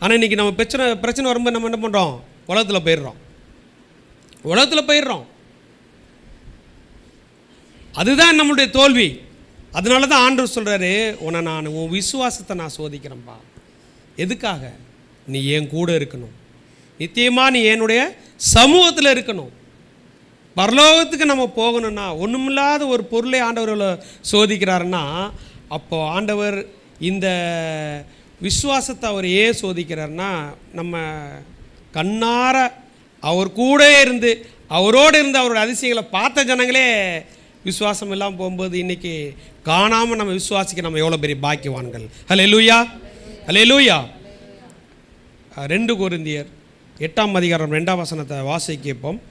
ஆனால் இன்றைக்கி நம்ம பிரச்சனை வரும்போது நம்ம என்ன பண்ணுறோம்? உலகத்தில் போயிடுறோம். அதுதான் நம்மளுடைய தோல்வி. அதனால தான் ஆண்டவர் சொல்கிறாரு, உன் விசுவாசத்தை நான் சோதிக்கிறேன்ப்பா. எதுக்காக? நீ என் கூட இருக்கணும், நித்தியமாக நீ என்னுடைய சமூகத்தில் இருக்கணும். பரலோகத்துக்கு நம்ம போகணும்னா, ஒன்றுமில்லாத ஒரு பொருளை ஆண்டவர்களை சோதிக்கிறாருன்னா, அப்போ ஆண்டவர் இந்த விசுவாசத்தை அவர் ஏன் சோதிக்கிறார்னா, நம்ம கண்ணார அவர் கூட இருந்து அவரோடு இருந்து அவரோட அதிசயங்களை பார்த்த ஜனங்களே விசுவாசம் இல்லாமல் போகும்போது இன்றைக்கி காணாமல் நம்ம விசுவாசிக்க நம்ம எவ்வளோ பெரிய பாக்கியவான்கள். ஹல்லேலூயா, ஹல்லேலூயா. 2 கொரிந்தியர் 8ஆம் அதிகாரம் 2ஆம் வசனத்தை வாசிக்கப்போம்.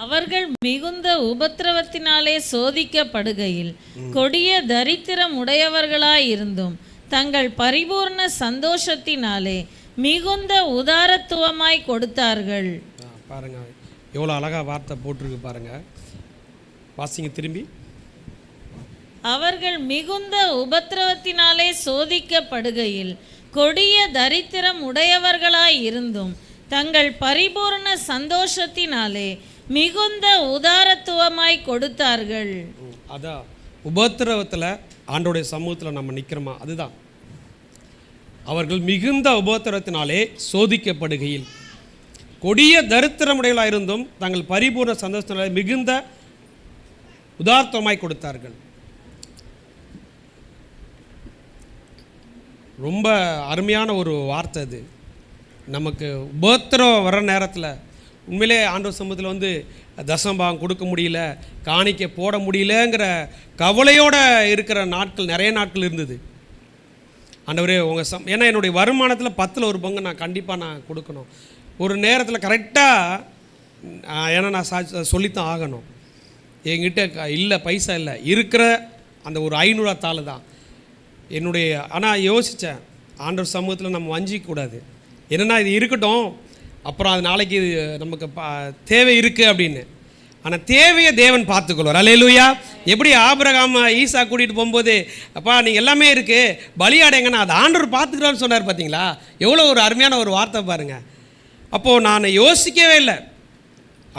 அவர்கள் மிகுந்த உபத்திரவத்தினாலே சோதிக்கப்படுகையில் கொடிய தரித்திரம் உடையவர்களாயிருந்தும் தங்கள் பரிபூர்ண சந்தோஷத்தினாலே மிகுந்த உதாரத்துவமாய் கொடுத்தார்கள். பாருங்க, எவ்வளோ அழகாக வார்த்தை போட்டிருக்கு பாருங்க. வாசிங்க திரும்பி. அவர்கள் மிகுந்த உபத்திரவத்தினாலே சோதிக்கப்படுகையில் கொடிய தரித்திரம் உடையவர்களாயிருந்தும் தங்கள் பரிபூர்ண சந்தோஷத்தினாலே மிகுந்த உதாரத்துவமாய் கொடுத்தார்கள். அதான் உபத்திரவத்தில் ஆண்டோடைய சமூகத்தில் நம்ம நிற்கிறோமா, அதுதான். அவர்கள் மிகுந்த உபத்திரவத்தினாலே சோதிக்கப்படுகையில் கொடிய தரித்திரமுடையவர்களாக இருந்தும் தங்கள் பரிபூர்ண சந்தோஷத்தினாலே மிகுந்த உதார்த்தமாய் கொடுத்தார்கள். ரொம்ப அருமையான ஒரு வார்த்தை அது. நமக்கு உபத்திரம் வர நேரத்தில் உண்மையிலே ஆண்டவர் சமூகத்தில் தசமபாகம் கொடுக்க முடியல, காணிக்க போட முடியலங்கிற கவலையோடு இருக்கிற நாட்கள், நிறைய நாட்கள் இருந்தது. ஆண்டவரே உங்கள் ஏன்னா என்னுடைய வருமானத்தில் 10ல் 1 பங்கு நான் கண்டிப்பாக கொடுக்கணும். ஒரு நேரத்தில் கரெக்டாக, ஏன்னா நான் சொல்லித்தான் ஆகணும். என்கிட்ட இல்லை, பைசா இல்லை, இருக்கிற அந்த ஒரு 500 தாள் தான் என்னுடைய. ஆனால் யோசித்தேன், ஆண்டவர் சமூகத்தில் நம்ம வஞ்சிக்கக்கூடாது. என்னென்னா இது இருக்கட்டும், அப்புறம் அது நாளைக்கு இது நமக்கு தேவை இருக்குது அப்படின்னு. ஆனால் தேவையை தேவன் பார்த்துக்கொள்வார். அல்லேலூயா. எப்படி ஆபிரகாம் ஈசா கூட்டிகிட்டு போகும்போது, அப்பா நீங்கள் எல்லாமே இருக்குது, பலியாடைங்கன்னா அது ஆண்டவர் பார்த்துக்கிறான்னு சொன்னார். பார்த்தீங்களா, எவ்வளோ ஒரு அருமையான ஒரு வார்த்தை பாருங்கள். அப்போது நான் யோசிக்கவே இல்லை,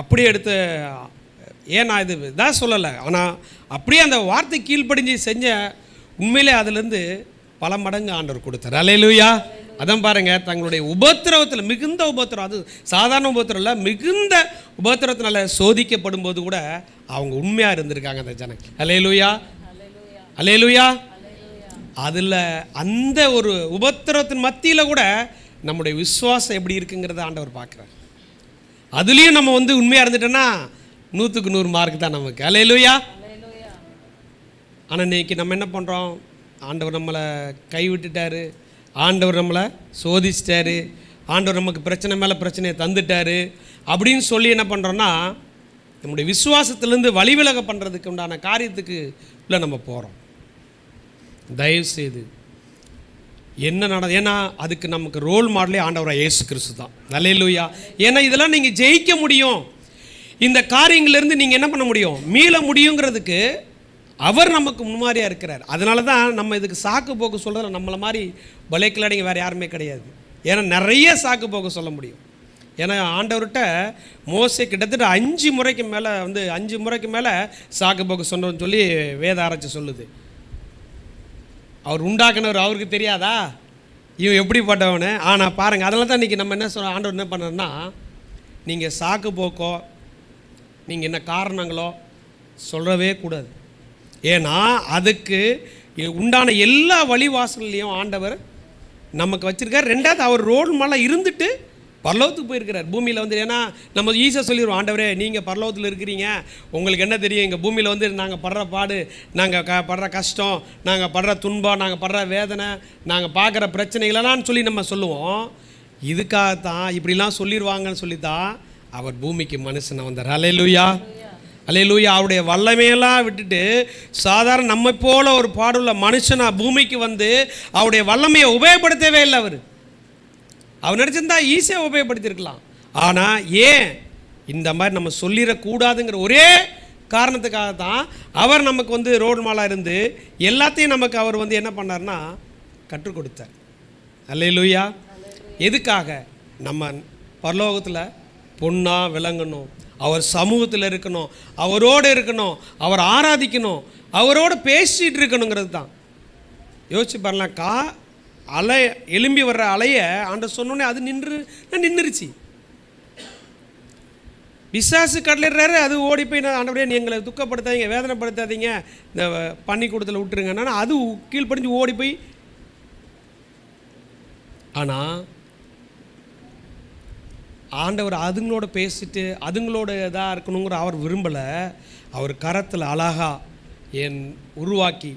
அப்படியே எடுத்து, ஏன் நான் இது இதாக சொல்லலை, ஆனால் அப்படியே அந்த வார்த்தை கீழ்ப்படிஞ்சு செஞ்ச உண்மையிலே அதிலேருந்து பல மடங்கு ஆண்டவர் கொடுத்தார். அல்லேலூயா. அதான் பாருங்கள், தங்களுடைய உபத்திரவத்தில் மிகுந்த உபத்திரம், அது சாதாரண உபத்திரம் இல்லை, மிகுந்த உபத்திரத்தினால சோதிக்கப்படும் போது கூட அவங்க உண்மையாக இருந்திருக்காங்க அந்த ஜனங்க. அல்லேலூயா, அல்லேலூயா. அதில் அந்த ஒரு உபத்திரத்தின் மத்தியில் கூட நம்முடைய விசுவாசம் எப்படி இருக்குங்கிறத ஆண்டவர் பார்க்குறார். அதுலேயும் நம்ம உண்மையாக இருந்துட்டோன்னா 100க்கு 100 மார்க் தான் நமக்கு. அல்லேலூயா. ஆனால் இன்றைக்கி நம்ம என்ன பண்ணுறோம்? ஆண்டவர் நம்மளை கைவிட்டுட்டார், ஆண்டவர் நம்மளை சோதிச்சிட்டாரு, ஆண்டவர் நமக்கு பிரச்சனை மேலே பிரச்சனையை தந்துட்டார் அப்படின்னு சொல்லி என்ன பண்ணுறோன்னா, நம்முடைய விசுவாசத்திலேருந்து வழிவிலக பண்ணுறதுக்கு உண்டான காரியத்துக்கு இல்லை நம்ம போகிறோம். தயவுசெய்து என்ன ஏன்னா அதுக்கு நமக்கு ரோல் மாடலே ஆண்டவராக இயேசு கிறிஸ்து தான். அல்லேலூயா. ஏன்னா இதெல்லாம் நீங்கள் ஜெயிக்க முடியும், இந்த காரியங்கள்லேருந்து நீங்கள் என்ன பண்ண முடியும், மீள முடியுங்கிறதுக்கு அவர் நமக்கு முன்மாதிரியாக இருக்கிறார். அதனால தான் நம்ம இதுக்கு சாக்கு போக்கு சொல்கிறதில்ல. நம்மளை மாதிரி பலேக்கிலாடிங்க வேறு யாருமே கிடையாது. ஏன்னா நிறைய சாக்கு போக்கு சொல்ல முடியும். ஏன்னா ஆண்டவர்கிட்ட மோசே கிட்டத்தட்ட 5 முறைக்கு மேலே 5 முறைக்கு மேலே சாக்கு போக்கு சொன்னோன்னு சொல்லி வேத ஆராய்ச்சி சொல்லுது. அவர் உண்டாக்குனவர் அவருக்கு தெரியாதா இவன் எப்படிப்பட்டவனு? ஆனால் பாருங்கள், அதனால தான் இன்றைக்கி நம்ம என்ன சொல்ல, ஆண்டவர் என்ன பண்ணுறோன்னா, நீங்கள் சாக்கு போக்கோ நீங்கள் என்ன காரணங்களோ சொல்லவே கூடாது. ஏன்னா அதுக்கு உண்டான எல்லா வழிவாசல்லையும் ஆண்டவர் நமக்கு வச்சுருக்கார். 2வது அவர் ரோல் மேலே இருந்துட்டு பரலோகத்துக்கு போயிருக்கிறார். பூமியில் ஏன்னா நம்ம ஈஸியாக சொல்லிடுவோம், ஆண்டவரே நீங்கள் பரலோகத்தில் இருக்கிறீங்க, உங்களுக்கு என்ன தெரியும், எங்கள் பூமியில் நாங்கள் படுற பாடு, நாங்கள் படுற கஷ்டம், நாங்கள் படுற துன்பம், நாங்கள் படுற வேதனை, நாங்கள் பார்க்குற பிரச்சனைகளெல்லாம் சொல்லி நம்ம சொல்லுவோம். இதுக்காகத்தான் இப்படிலாம் சொல்லிடுவாங்கன்னு சொல்லித்தான் அவர் பூமிக்கு மனுஷனை வந்தார். அல்லேலூயா, அல்லேலூயா. அவருடைய வல்லமையெல்லாம் விட்டுட்டு சாதாரண நம்ம போல ஒரு பாடுள்ள மனுஷனா பூமிக்கு அவருடைய வல்லமையை உபயோகப்படுத்தவே இல்லை. அவர் நினச்சிருந்தா ஈஸியாக உபயோகப்படுத்தியிருக்கலாம். ஆனால் ஏன் இந்த மாதிரி நம்ம சொல்லிடக்கூடாதுங்கிற ஒரே காரணத்துக்காக தான் அவர் நமக்கு ரோல் மாலாக இருந்து எல்லாத்தையும் நமக்கு அவர் என்ன பண்ணார்னா கற்றுக் கொடுத்தார். அல்லேலூயா. எதுக்காக? நம்ம பரலோகத்தில் பொண்ணா விளங்கணும், அவர் சமூகத்தில் இருக்கணும், அவரோடு இருக்கணும், அவர் ஆராதிக்கணும், அவரோடு பேசிகிட்டு இருக்கணுங்கிறது தான். யோசிச்சு பாருங்கக்கா, அலை எலும்பி வர்ற அலையை ஆண்டவர் சொன்னோன்னே அது நின்றுருச்சு. பிசாசு கடலிடுறாரு, அது ஓடி போய் நான் ஆண்டவரே நீ எங்களை துக்கப்படுத்தாதீங்க, வேதனைப்படுத்தாதீங்க, இந்த பன்னிக்கூடத்தில் விட்டுருங்கன்னா அது கீழ்ப்படிஞ்சு ஓடி போய். ஆனால் ஆண்டவர் அதுங்களோட பேசிட்டு அதுங்களோட இதாக இருக்கணுங்கிற அவர் விரும்பலை. அவர் கரத்தில் அழகா உருவாக்கி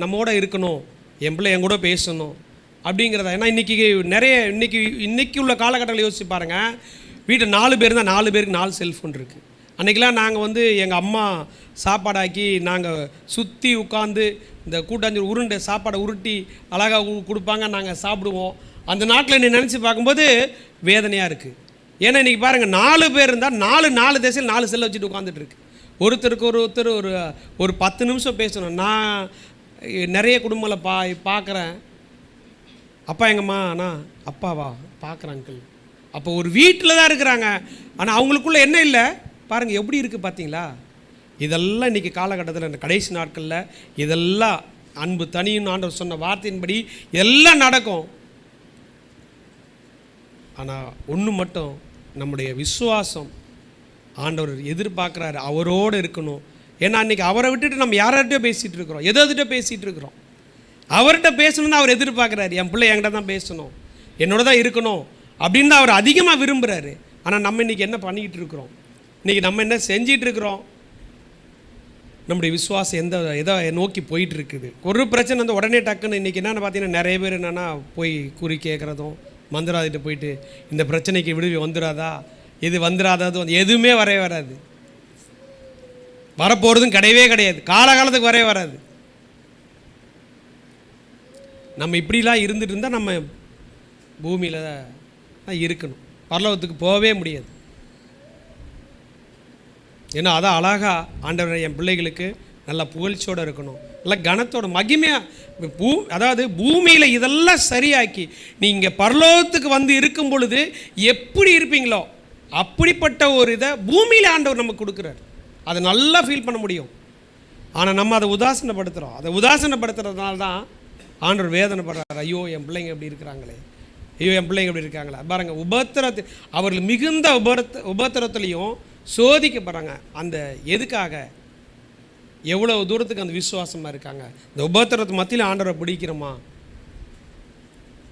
நம்மோட இருக்கணும், என் பிள்ளை என் கூட பேசணும் அப்படிங்கிறத. ஏன்னா இன்றைக்கி உள்ள காலகட்டத்தில் யோசிச்சு பாருங்கள். வீட்டில் 4 பேர் தான், 4 பேருக்கு 4 செல்ஃபோன் இருக்குது. அன்றைக்கெலாம் நாங்கள் எங்கள் அம்மா சாப்பாடாக்கி நாங்கள் சுற்றி உட்காந்து இந்த கூட்டாஞ்சோறு உருண்டை சாப்பாடை உருட்டி அழகாக கொடுப்பாங்க, நாங்கள் சாப்பிடுவோம். அந்த நாட்டில் நீ நினச்சி பார்க்கும்போது வேதனையாக இருக்குது. ஏன்னா இன்றைக்கி பாருங்கள், 4 பேர் இருந்தால் 4 திசையில் 4 செல்லை வச்சுட்டு உட்காந்துட்ருக்கு. ஒருத்தருக்கு ஒருத்தர் ஒரு 10 நிமிஷம் பேசணும். நான் நிறைய குடும்பங்களை பார்க்குறேன். அப்பா எங்கம்மா அண்ணா அப்பாவா பார்க்குறேன் அங்கிள். அப்போ ஒரு வீட்டில் தான் இருக்கிறாங்க, ஆனால் அவங்களுக்குள்ளே என்ன இல்லை பாருங்கள், எப்படி இருக்குது பார்த்தீங்களா? இதெல்லாம் இன்றைக்கி காலகட்டத்தில் இந்த கடைசி நாட்களில் இதெல்லாம் அன்பு தனியும் ஆண்டவர் சொன்ன வார்த்தையின்படி எல்லாம் நடக்கும். ஆனால் ஒன்று மட்டும், நம்முடைய விசுவாசம் ஆண்டவர் எதிர்பார்க்குறாரு, அவரோடு இருக்கணும். ஏன்னா அன்றைக்கி அவரை விட்டுட்டு நம்ம யார்கிட்டயோ பேசிகிட்டு இருக்கிறோம், எதுகிட்ட பேசிகிட்டு இருக்கிறோம். அவர்கிட்ட பேசணும்னு அவர் எதிர்பார்க்குறாரு, என் பிள்ளை என்கிட்ட தான் பேசணும், என்னோட தான் இருக்கணும் அப்படின்னு தான் அவர் அதிகமாக விரும்புகிறாரு. ஆனால் நம்ம இன்றைக்கி என்ன பண்ணிக்கிட்டு இருக்கிறோம்? இன்றைக்கி நம்ம என்ன செஞ்சிகிட்டு இருக்கிறோம்? நம்முடைய விசுவாசம் எதை நோக்கி போயிட்டு இருக்குது? ஒரு பிரச்சனை உடனே டக்குன்னு இன்றைக்கி என்னென்னு பார்த்தீங்கன்னா நிறைய பேர் என்னென்னா போய் குறி கேட்குறதும், மந்திராதிட்ட போயிட்டு இந்த பிரச்சனைக்கு விடுவி வந்துடாதா, இது வந்துடாதது எதுவுமே வரவே வராது, வரப்போகிறதும் கிடையவே கிடையாது, காலகாலத்துக்கு வரவே வராது. நம்ம இப்படிலாம் இருந்துட்டு இருந்தால் நம்ம பூமியில் தான் இருக்கணும், பரலோகத்துக்கு போகவே முடியாது. ஏன்னா அதான் அழகா ஆண்டவர் என் பிள்ளைகளுக்கு நல்லா புகழ்ச்சியோடு இருக்கணும், நல்லா கனத்தோட மகிமையாக அதாவது பூமியில் இதெல்லாம் சரியாக்கி நீங்கள் பரலோகத்துக்கு இருக்கும் பொழுது எப்படி இருப்பீங்களோ அப்படிப்பட்ட ஒரு இதை பூமியில் ஆண்டவர் நமக்கு கொடுக்குறாரு. அதை நல்லா ஃபீல் பண்ண முடியும். ஆனால் நம்ம அதை உதாசீனப்படுத்துகிறோம். அதை உதாசீனப்படுத்துறதுனால தான் ஆண்டவர் வேதனைப்படுறாரு. ஐயோ என் பிள்ளைங்க எப்படி இருக்கிறாங்களே, ஐயோ என் பிள்ளைங்க எப்படி இருக்காங்களா பாருங்கள். அவர்கள் மிகுந்த உபத்திரத்துலேயும் சோதிக்கப்படுறாங்க. அந்த எதுக்காக? எவ்வளோ தூரத்துக்கு அந்த விசுவாசமாக இருக்காங்க. இந்த உபத்திரத்து மத்தியில் ஆண்டவரை பிடிக்கிறோமா?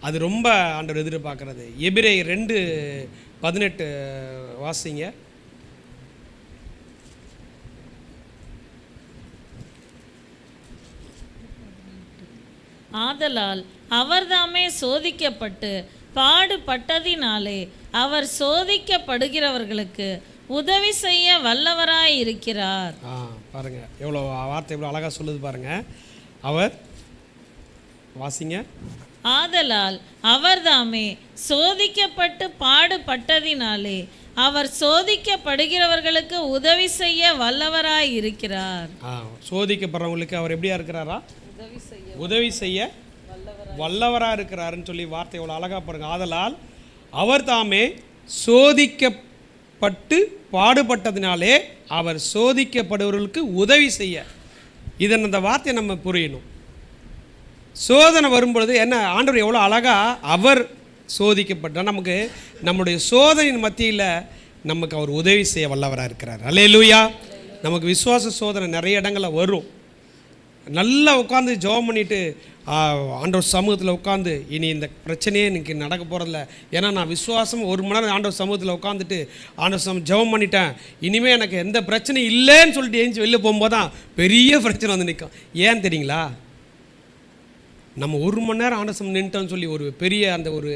அது ரொம்ப ஆண்டவர் எதிர்பார்க்கறது. எபிரேயர் 2:18 வாசிங்க. ஆதலால் அவர்தாமே சோதிக்கப்பட்டு பாடுபட்டதினாலே அவர் சோதிக்கப்படுகிறவர்களுக்கு உதவி செய்ய வல்லவராய் இருக்கிறார். பாருங்க எவ்வளோ வார்த்தை எவ்வளோ அழகாக சொல்லுது பாருங்க. அவர் வாசிங்க. ஆதலால் அவர்தாமே சோதிக்கப்பட்டு பாடுபட்டதினாலே அவர் சோதிக்கப்படுகிறவர்களுக்கு உதவி செய்ய வல்லவராய் இருக்கிறார். சோதிக்கப்படுறவங்களுக்கு அவர் எப்படியா இருக்கிறாரா? உதவி செய்ய வல்லவராக இருக்கிறாருன்னு சொல்லி வார்த்தை எவ்வளோ அழகாக பாருங்க. ஆதலால் அவர் தாமே சோதிக்கப்பட்டு பாடுபட்டதினாலே அவர் சோதிக்கப்படுவர்களுக்கு உதவி செய்ய. இதன் அந்த வார்த்தையை நம்ம புரியணும். சோதனை வரும்பொழுது என்ன ஆண்டவர் எவ்வளோ அழகாக அவர் சோதிக்கப்பட்டால் நமக்கு நம்முடைய சோதனையின் மத்தியில் நமக்கு அவர் உதவி செய்ய வல்லவராக இருக்கிறார். அல்லேலூயா. நமக்கு விசுவாச சோதனை நிறைய இடங்களில் வரும். நல்லா உட்காந்து ஜெபம் பண்ணிவிட்டு ஆண்டவர் சமூகத்தில் உட்காந்து இனி இந்த பிரச்சனையே எனக்கு நடக்க போகிறதில்ல, ஏன்னா நான் விசுவாசம் 1 மணி நேரம் ஆண்டவர் சமூகத்தில் உட்காந்துட்டு ஆண்டவர் ஜெபம் பண்ணிட்டேன், இனிமேல் எனக்கு எந்த பிரச்சனையும் இல்லைன்னு சொல்லிட்டு எழுந்து வெளில போகும்போது தான் பெரிய பிரச்சனை வந்து நிற்கும். ஏன் தெரியுங்களா? நம்ம 1 மணி நேரம் ஆண்டவர் நின்ட்டோன்னு சொல்லி ஒரு பெரிய அந்த ஒரு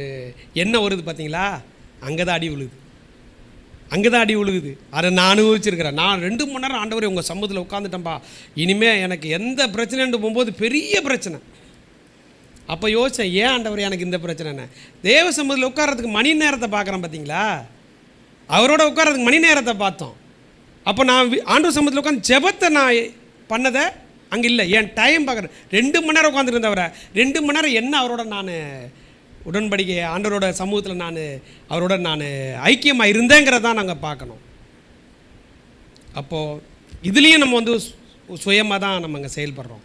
எண்ணம் வருது பார்த்தீங்களா, அங்கே தான் அடி விழுகுது. அதை நான் அனுபவிச்சிருக்கிறேன். நான் 2 மணி நேரம் ஆண்டவரே உங்கள் சமூகத்தில் உட்காந்துட்டேன்ப்பா, இனிமேல் எனக்கு எந்த பிரச்சனைன்னு போகும்போது பெரிய பிரச்சனை. அப்போ யோசித்தேன், ஏன் ஆண்டவரே எனக்கு இந்த பிரச்சனை? தேவ சமூகத்தில் உட்கார்றதுக்கு மணி நேரத்தை பார்க்குறேன் பார்த்தீங்களா, அவரோட உட்கார்றதுக்கு மணி நேரத்தை பார்த்தோம். அப்போ நான் ஆண்டவர் சமூகத்தில் உட்காந்து ஜெபத்தை நான் பண்ணதை அங்கே இல்லை. என் டைம் பார்க்குறேன். 2 மணி நேரம் உட்காந்துருந்தவரை 2 மணி நேரம் என்ன அவரோட நான் உடன்படிக்கை ஆண்டவரோட சமூகத்தில் அவரோட நான் ஐக்கியமாக இருந்தேங்கிறதான் நாங்கள் பார்க்கணும். அப்போது இதுலேயும் நம்ம வந்து சுயமாக தான் நம்ம அங்கே செயல்படுறோம்.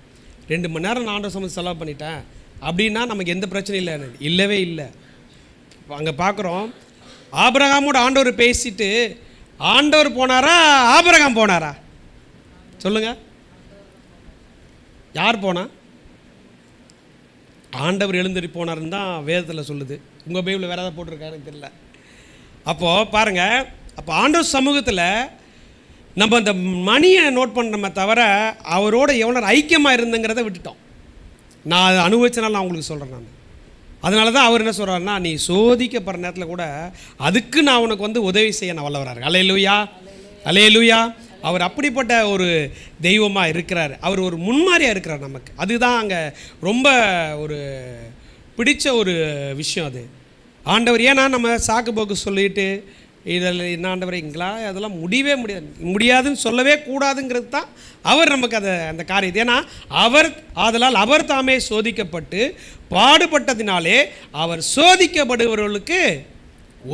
2 மணி நேரம் நான் ஆண்டவர் சமூகத்தில் செலவு பண்ணிட்டேன் அப்படின்னா நமக்கு எந்த பிரச்சனையும் இல்லவே இல்லை. அங்கே பார்க்குறோம், ஆபிரகாமோட ஆண்டவர் பேசிட்டு ஆண்டவர் போனாரா ஆபிரகாம் போனாரா? சொல்லுங்க, யார் போனா? ஆண்டவர் எழுந்திரி போனாருன்னு தான் வேதத்தில் சொல்லுது. உங்கள் பைபிளில் வேறு ஏதாவது போட்டிருக்காருன்னு தெரியல. அப்போது பாருங்கள், அப்போ ஆண்டவர் சமூகத்தில் நம்ம அந்த மணியை நோட் பண்ணுறோமே தவிர அவரோட எவ்வளோ ஐக்கியமாக இருந்துங்கிறத விட்டுட்டோம். நான் அதை அனுபவிச்சனால நான் உங்களுக்கு சொல்கிறேன். அதனால தான் அவர் என்ன சொல்கிறாருன்னா, நீ சோதிக்கப்படுற நேரத்தில் கூட அதுக்கு நான் உனக்கு வந்து உதவி செய்ய நான் வல்லவராரு. அல்லேலூயா, அல்லேலூயா. அவர் அப்படிப்பட்ட ஒரு தெய்வமாக இருக்கிறார். அவர் ஒரு முன்மாதிரியாக இருக்கிறார் நமக்கு. அதுதான் அங்கே ரொம்ப ஒரு பிடிச்ச ஒரு விஷயம். அது ஆண்டவர் ஏன்னா நம்ம சாக்கு போக்கு சொல்லிட்டு இதில் என்ன ஆண்டவர் எங்களா அதெல்லாம் முடியாதுன்னு சொல்லவே கூடாதுங்கிறது தான் அவர் நமக்கு அந்த காரியத்தை. ஏன்னா அவர் தாமே சோதிக்கப்பட்டு பாடுபட்டதினாலே அவர் சோதிக்கப்படுபவர்களுக்கு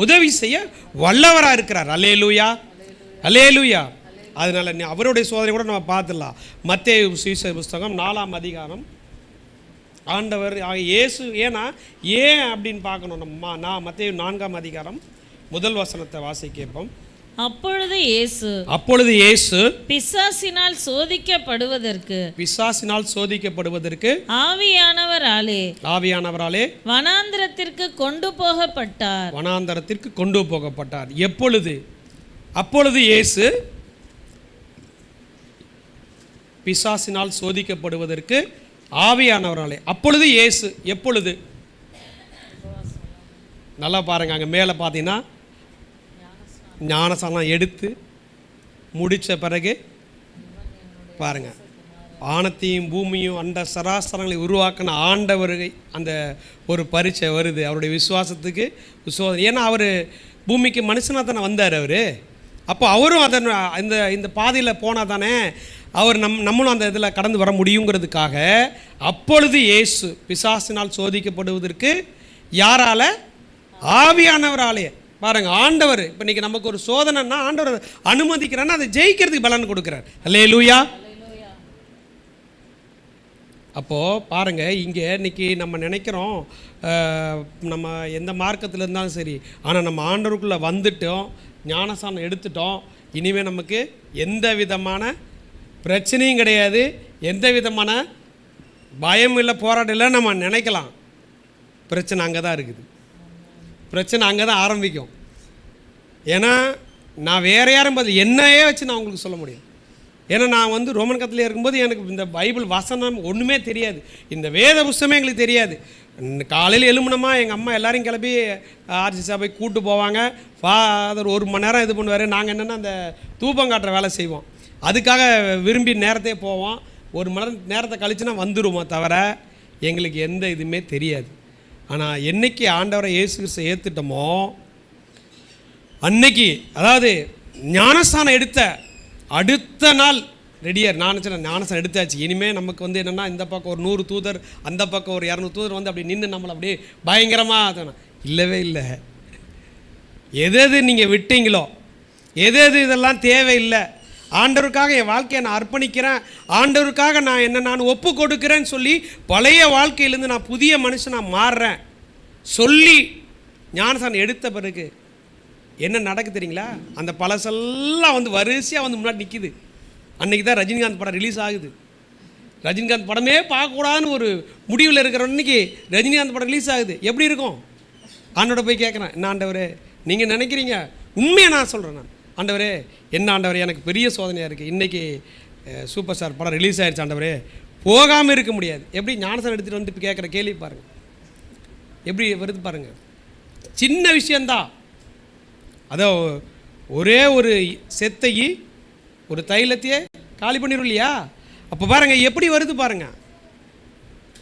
உதவி செய்ய வல்லவராக இருக்கிறார். அல்லேலூயா, அல்லேலூயா. அதனால் அவருடைய சோதனை கூட நம்ம பார்த்துடலாம். மத்தேயு சுவிசேஷ புஸ்தகம் 4ஆம் அதிகாரம். ஆண்டவர் இயேசு ஏன் அப்படின்னு பார்க்கணும். நான் மத்தேயு 4ஆம் அதிகாரம் முதல் வசனத்தை வாசி கேட்போம். அப்பொழுது இயேசு பிசாசினால் சோதிக்கப்படுவதற்கு ஆவியானவராலே வனாந்தரத்திற்கு கொண்டு போகப்பட்டார். அப்பொழுது இயேசு பிசாசினால் சோதிக்கப்படுவதற்கு ஆவியானவராலே. அப்பொழுது இயேசு எப்பொழுது? நல்லா பாருங்க, அங்கே மேலே பார்த்தீங்கன்னா ஞானசானம் எடுத்து முடித்த பிறகு பாருங்க, வானத்தையும் பூமியும் அண்ட சராசரங்களை உருவாக்கின ஆண்டவரை அந்த ஒரு பரீட்சை வருது அவருடைய விசுவாசத்துக்கு. ஏன்னா அவர் பூமிக்கு மனுஷனாக தானே வந்தார் அவர். அப்போ அவரும் அதன் இந்த பாதையில் போனால் தானே அவர் நம்மளும் அந்த இதில் கடந்து வர முடியுங்கிறதுக்காக அப்பொழுது இயேசு பிசாசினால் சோதிக்கப்படுவதற்கு யாரால? ஆவியானவராலே. பாருங்க, ஆண்டவர் இப்போ இன்றைக்கி நமக்கு ஒரு சோதனைன்னா ஆண்டவர் அனுமதிக்கிறான்னா அதை ஜெயிக்கிறதுக்கு பலன் கொடுக்குறார். அல்லேலூயா. அப்போது பாருங்கள், இங்கே இன்றைக்கி நம்ம நினைக்கிறோம் நம்ம எந்த மார்க்கத்தில் இருந்தாலும் சரி, ஆனால் நம்ம ஆண்டவருக்குள்ளே வந்துட்டோம், ஞானசானம் எடுத்துட்டோம், இனிமேல் நமக்கு எந்த விதமான பிரச்சனையும் கிடையாது, எந்த விதமான பயம் இல்லை, போராட்டம் இல்லை நம்ம நினைக்கலாம். பிரச்சனை அங்கே தான் இருக்குது. பிரச்சனை அங்கே தான் ஆரம்பிக்கும். ஏன்னா நான் வேறு யாரும் பதில் என்னையே வச்சு நான் உங்களுக்கு சொல்ல முடியும். ஏன்னா நான் வந்து ரோமன் கத்தோலிக்கா இருக்கும்போது எனக்கு இந்த பைபிள் வசனம் ஒன்றுமே தெரியாது, இந்த வேத புஸ்தகமே எங்களுக்கு தெரியாது. காலையில் எழுமணுமா எங்கள் அம்மா எல்லாரையும் கிளப்பி ஆர்சி சபை கூப்பிட்டு போவாங்க. ஃபாதர் 1 மணி நேரம் இது பண்ணுவார். நாங்கள் என்னென்னா அந்த தூபம் காட்டுற வேலை செய்வோம். அதுக்காக விரும்பி நேரத்தே போவோம். 1 மணி நேரத்தை கழிச்சுனா வந்துடுவோம், தவிர எங்களுக்கு எந்த இதுவுமே தெரியாது. ஆனால் என்னைக்கு ஆண்டவரை இயேசு கிறிஸ்துவை ஏற்றுட்டோமோ அன்னைக்கு, அதாவது ஞானஸ்தானம் எடுத்த அடுத்த நாள் ரெடியார். ஞானஸ்தானம் எடுத்தாச்சு. இனிமேல் நமக்கு வந்து என்னென்னா இந்த பக்கம் ஒரு 100 தூதர், அந்த பக்கம் ஒரு 200 தூதர் வந்து அப்படி நின்று நம்மளை அப்படியே பயங்கரமாக இல்லவே இல்லை. எது நீங்கள் விட்டீங்களோ, எது இதெல்லாம் தேவையில்லை, ஆண்டவருக்காக என் வாழ்க்கையை நான் அர்ப்பணிக்கிறேன், ஆண்டவருக்காக நான் ஒப்பு கொடுக்குறேன்னு சொல்லி பழைய வாழ்க்கையிலேருந்து நான் புதிய மனுஷனாக மாறுறேன் சொல்லி ஞானஸ்தானம் எடுத்த பிறகு என்ன நடக்கு தெரியுங்களா? அந்த பழசெல்லாம் வந்து வரிசையாக வந்து முன்னாடி நிற்கிது. அன்றைக்கி தான் ரஜினிகாந்த் படம் ரிலீஸ் ஆகுது. ரஜினிகாந்த் படமே பார்க்கக்கூடாதுன்னு ஒரு முடிவில் இருக்கிற அன்றைக்கி ரஜினிகாந்த் படம் ரிலீஸ் ஆகுது. எப்படி இருக்கும்? ஆண்டோட போய் கேட்குறேன், என்ன ஆண்டவரே நீங்கள் நினைக்கிறீங்க? உண்மையை நான் சொல்கிறேன். நான் ஆண்டவரே, என்ன ஆண்டவரே, எனக்கு பெரிய சோதனையாக இருக்குது. இன்றைக்கி சூப்பர் ஸ்டார் படம் ரிலீஸ் ஆகிடுச்சு ஆண்டவரே, போகாமல் இருக்க முடியாது. எப்படி ஞானஸ்தானம் எடுத்துகிட்டு வந்து இப்போ கேட்குற கேள்வி பாருங்கள், எப்படி வருது பாருங்கள். சின்ன விஷயந்தான். அதோ ஒரே ஒரு செத்தையை ஒரு தைலத்தையே காலி பண்ணிடும் இல்லையா? அப்போ பாருங்கள் எப்படி வருது பாருங்கள்.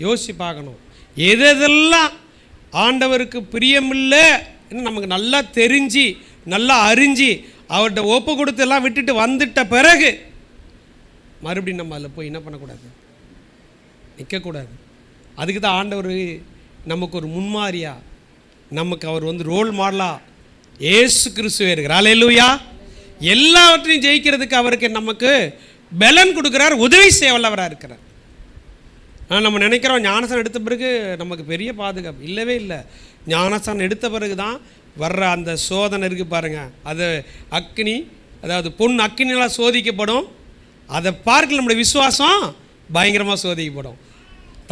யோசித்து பார்க்கணும். எதெல்லாம் ஆண்டவருக்கு பிரியமில்லை நமக்கு நல்லா தெரிஞ்சு நல்லா அறிஞ்சு அவர்கிட்ட ஒப்பு கொடுத்து எல்லாம் விட்டுட்டு வந்துட்ட பிறகு மறுபடியும் நம்ம அதில் போய் என்ன பண்ணக்கூடாது, நிற்கக்கூடாது. அதுக்கு தான் ஆண்டவர் நமக்கு ஒரு முன்மாதிரியா, நமக்கு அவர் வந்து ரோல் மாடலாக இயேசு கிறிஸ்துவே இருக்கிறார். அல்லேலூயா. எல்லாவற்றையும் ஜெயிக்கிறதுக்கு அவருக்கு நமக்கு பலன் கொடுக்குறார், உதவி செய்ய வல்லவராக இருக்கிறார். ஆனால் நம்ம நினைக்கிறோம் ஞானஸ்தானம் எடுத்த பிறகு நமக்கு பெரிய பாதுகாப்பு. இல்லவே இல்லை. ஞானஸ்தானம் எடுத்த பிறகு தான் வர்ற அந்த சோதனை இருக்குது பாருங்கள், அது அக்கினி, அதாவது பொன் அக்கினியெல்லாம் சோதிக்கப்படும். அதை பார்க்கல நம்முடைய விசுவாசம் பயங்கரமாக சோதிக்கப்படும்.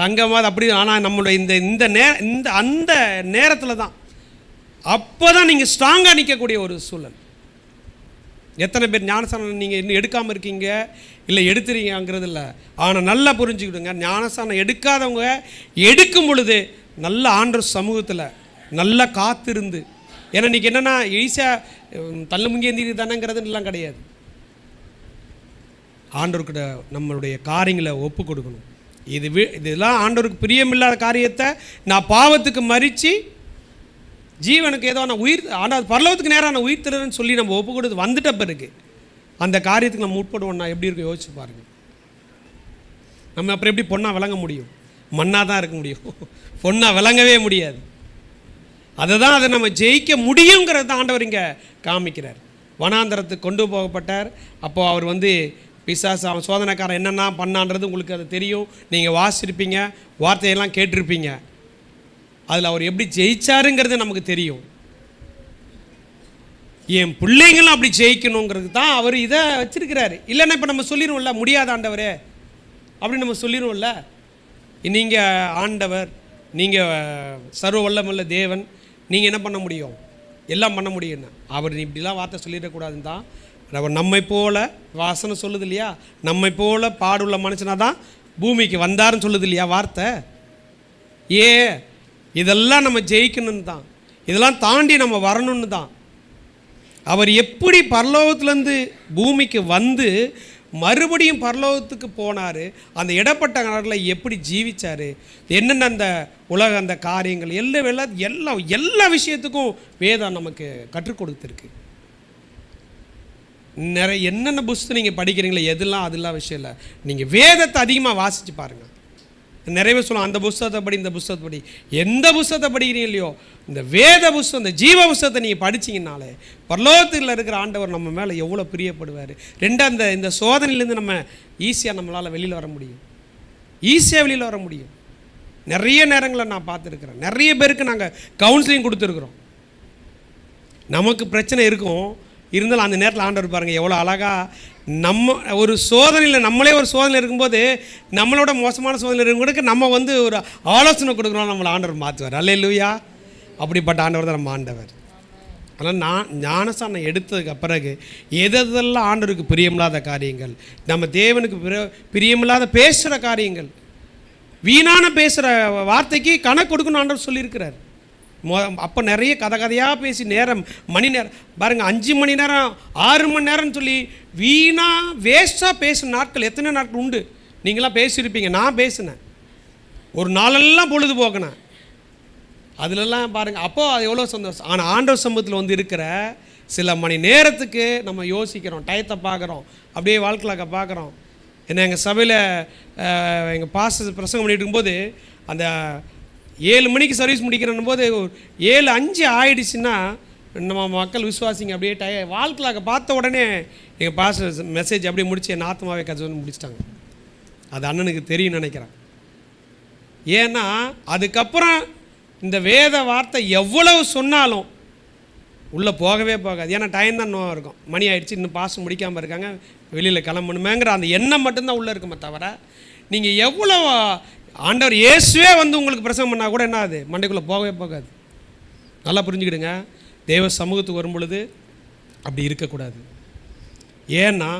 தங்கமாக அப்படி. ஆனால் நம்மளுடைய இந்த அந்த நேரத்தில் தான், அப்போ தான் நீங்கள் ஸ்ட்ராங்காக நிற்கக்கூடிய ஒரு சூழல். எத்தனை பேர் ஞானஸ்தானம் நீங்கள் இன்னும் எடுக்காமல் இருக்கீங்க, இல்லை எடுத்துறீங்கிறது இல்லை. ஆனால் நல்லா புரிஞ்சுக்கிடுங்க, ஞானஸ்தானம் எடுக்காதவங்க எடுக்கும் பொழுது நல்ல ஆண்டவர் சமூகத்தில் நல்லா காத்திருந்து, ஏன்னா இன்றைக்கி என்னென்னா ஈஸியாக தள்ளு முங்கி எந்திரி தானேங்கிறதுலாம் கிடையாது. ஆண்டவர்கிட்ட நம்மளுடைய காரியங்களை ஒப்பு கொடுக்கணும். இதெல்லாம் ஆண்டவருக்கு பிரியமில்லாத காரியத்தை நான் பாவத்துக்கு மறித்து ஜீவனுக்கு ஏதோ நான் உயிர், ஆனால் பரலோகத்துக்கு நேராக நான் உயிர் தருன்னு சொல்லி நம்ம ஒப்பு கொடுத்து வந்துட்ட பிறகு அந்த காரியத்துக்கு நம்ம உட்படுவோம்னா எப்படி இருக்கும் யோசிச்சு பாருங்கள். நம்ம அப்புறம் எப்படி பொண்ணாக விளங்க முடியும்? மண்ணாக தான் இருக்க முடியும், பொண்ணாக விளங்கவே முடியாது. அதை நம்ம ஜெயிக்க முடியுங்கிறது தான் ஆண்டவர் இங்கே காமிக்கிறார். வனாந்தரத்துக்கு கொண்டு போகப்பட்டார். அப்போது அவர் வந்து பிசாசு அவன் சோதனைக்காரன் என்னென்ன பண்ணான்றது உங்களுக்கு அது தெரியும். நீங்கள் வாசிருப்பீங்க, வார்த்தையெல்லாம் கேட்டிருப்பீங்க. அதில் அவர் எப்படி ஜெயிச்சாருங்கிறது நமக்கு தெரியும். என் பிள்ளைங்களும் அப்படி ஜெயிக்கணுங்கிறது தான் அவர் இதை வச்சிருக்கிறாரு. இல்லைன்னா இப்போ நம்ம சொல்லிடுவோம்ல, முடியாத ஆண்டவரே அப்படின்னு நம்ம சொல்லிடுவோம்ல. நீங்கள் ஆண்டவர், நீங்கள் சர்வ வல்லமுள்ள தேவன், நீங்கள் என்ன பண்ண முடியும்? எல்லாம் பண்ண முடியும்னா அவர் இப்படிலாம் வார்த்தை சொல்லிடக்கூடாதுன்னு தான் அவர் நம்மை போல, வாசனை சொல்லுது இல்லையா, நம்மை போல பாடுள்ள மனுஷனாக தான் பூமிக்கு வந்தாருன்னு சொல்லுது இல்லையா வார்த்தை. இதெல்லாம் நம்ம ஜெயிக்கணும்னு தான், இதெல்லாம் தாண்டி நம்ம வரணும்னு தான். அவர் எப்படி பரலோகத்துலேருந்து பூமிக்கு வந்து மறுபடியும் பரலோகத்துக்கு போனார், அந்த இடப்பட்ட நாளில் எப்படி ஜீவிச்சார், என்னென்ன அந்த உலக அந்த காரியங்கள் எல்லா விஷயத்துக்கும் வேதம் நமக்கு கற்றுக் கொடுத்துருக்கு. நிறைய என்னென்ன புஸ்தகம் நீங்கள் படிக்கிறீங்களோ எதெல்லாம் அதெல்லாம் விஷயம் இல்லை. நீங்கள் வேதத்தை அதிகமாக வாசித்து பாருங்கள். நிறைய பேர் சொல்லுவோம் அந்த புஸ்தகத்தை படி, இந்த புஸ்தகத்தை படி. எந்த புஸ்தகத்தை படிக்கிறீங்க இல்லையோ, இந்த வேத புஸ்தகம், இந்த ஜீவ புஸ்தகத்தை நீங்கள் படிச்சிங்கனாலே பரலோகத்தில் இருக்கிற ஆண்டவர் நம்ம மேலே எவ்வளோ பிரியப்படுவார். இந்த சோதனையிலேருந்து நம்ம ஈஸியாக நம்மளால் வெளியில் வர முடியும், ஈஸியாக வெளியில் வர முடியும். நிறைய நேரங்களில் நான் பார்த்துருக்குறேன். நிறைய பேருக்கு நாங்கள் கவுன்சிலிங் கொடுத்துருக்குறோம். நமக்கு பிரச்சனை இருக்கும், இருந்தாலும் அந்த நேரத்தில் ஆண்டவர் பாருங்கள் எவ்வளோ அழகாக நம்ம ஒரு சோதனையில், நம்மளே ஒரு சோதனை இருக்கும்போது நம்மளோட மோசமான சோதனை இருக்கும்போது நம்ம வந்து ஒரு ஆலோசனை கொடுக்குறோம், நம்மளை ஆண்டவர் மாற்றுவார். அல்லேலூயா. அப்படிப்பட்ட ஆண்டவர் தான் நம்ம ஆண்டவர். ஆனால் ஞானஸ்தானம் எடுத்ததுக்கு பிறகு எதெல்லாம் ஆண்டவருக்கு பிரியமில்லாத காரியங்கள், நம்ம தேவனுக்கு பிரியமில்லாத பேசுகிற காரியங்கள், வீணான பேசுகிற வார்த்தைக்கு கணக்கு கொடுக்கணும் ஆண்டவர் சொல்லியிருக்கிறார். அப்போ நிறைய கதையாக பேசி மணி நேரம் பாருங்கள், 5 மணி நேரம் 6 மணி நேரம்னு சொல்லி வீணாக வேஸ்ட்டாக பேசின நாட்கள் எத்தனை நாட்கள் உண்டு. நீங்களாம் பேசியிருப்பீங்க, நான் பேசினேன், ஒரு நாளெல்லாம் பொழுது போக்கினேன். அதிலெல்லாம் பாருங்கள், அப்போது அது எவ்வளோ சந்தோஷம். ஆனால் ஆண்டவர் சமூகத்தில் வந்து இருக்கிற சில மணி நேரத்துக்கு நம்ம யோசிக்கிறோம், டயத்தை பார்க்குறோம், அப்படியே வாழ்க்கையாக பார்க்குறோம். ஏன்னா எங்கள் சபையில் எங்கள் பாஸ்டர் பிரசங்கம் பண்ணிட்டு இருக்கும்போது அந்த 7 மணிக்கு சர்வீஸ் முடிக்கிறன்னும் போது 7:05 ஆயிடுச்சுன்னா நம்ம மக்கள் விசுவாசிங்க அப்படியே வாழ்க்கையாக பார்த்த உடனே எங்கள் பாஸ்டர் மெசேஜ் அப்படியே முடிச்சு என் ஆத்மாவே கதை முடிச்சிட்டாங்க. அது அண்ணனுக்கு தெரியும் நினைக்கிறேன். ஏன்னா அதுக்கப்புறம் இந்த வேத வார்த்தை எவ்வளவு சொன்னாலும் உள்ளே போகவே போகாது. ஏன்னா டைம் தான் நோவாக இருக்கும், மணி ஆகிடுச்சு, இன்னும் பாஸ்டர் முடிக்காமல் இருக்காங்க, வெளியில் கிளம்பணுமேங்கிற அந்த எண்ணம் மட்டும்தான் உள்ளே இருக்குமே தவிர, நீங்கள் எவ்வளோ ஆண்டவர் இயேசுவே வந்து உங்களுக்கு பிரசங்கம் பண்ணால் கூட என்ன ஆகுது, மண்டைக்குள்ளே போகவே போகாது. நல்லா புரிஞ்சுக்கிடுங்க. தேவ சமூகத்துக்கு வரும் பொழுது அப்படி இருக்கக்கூடாது. ஏன்னா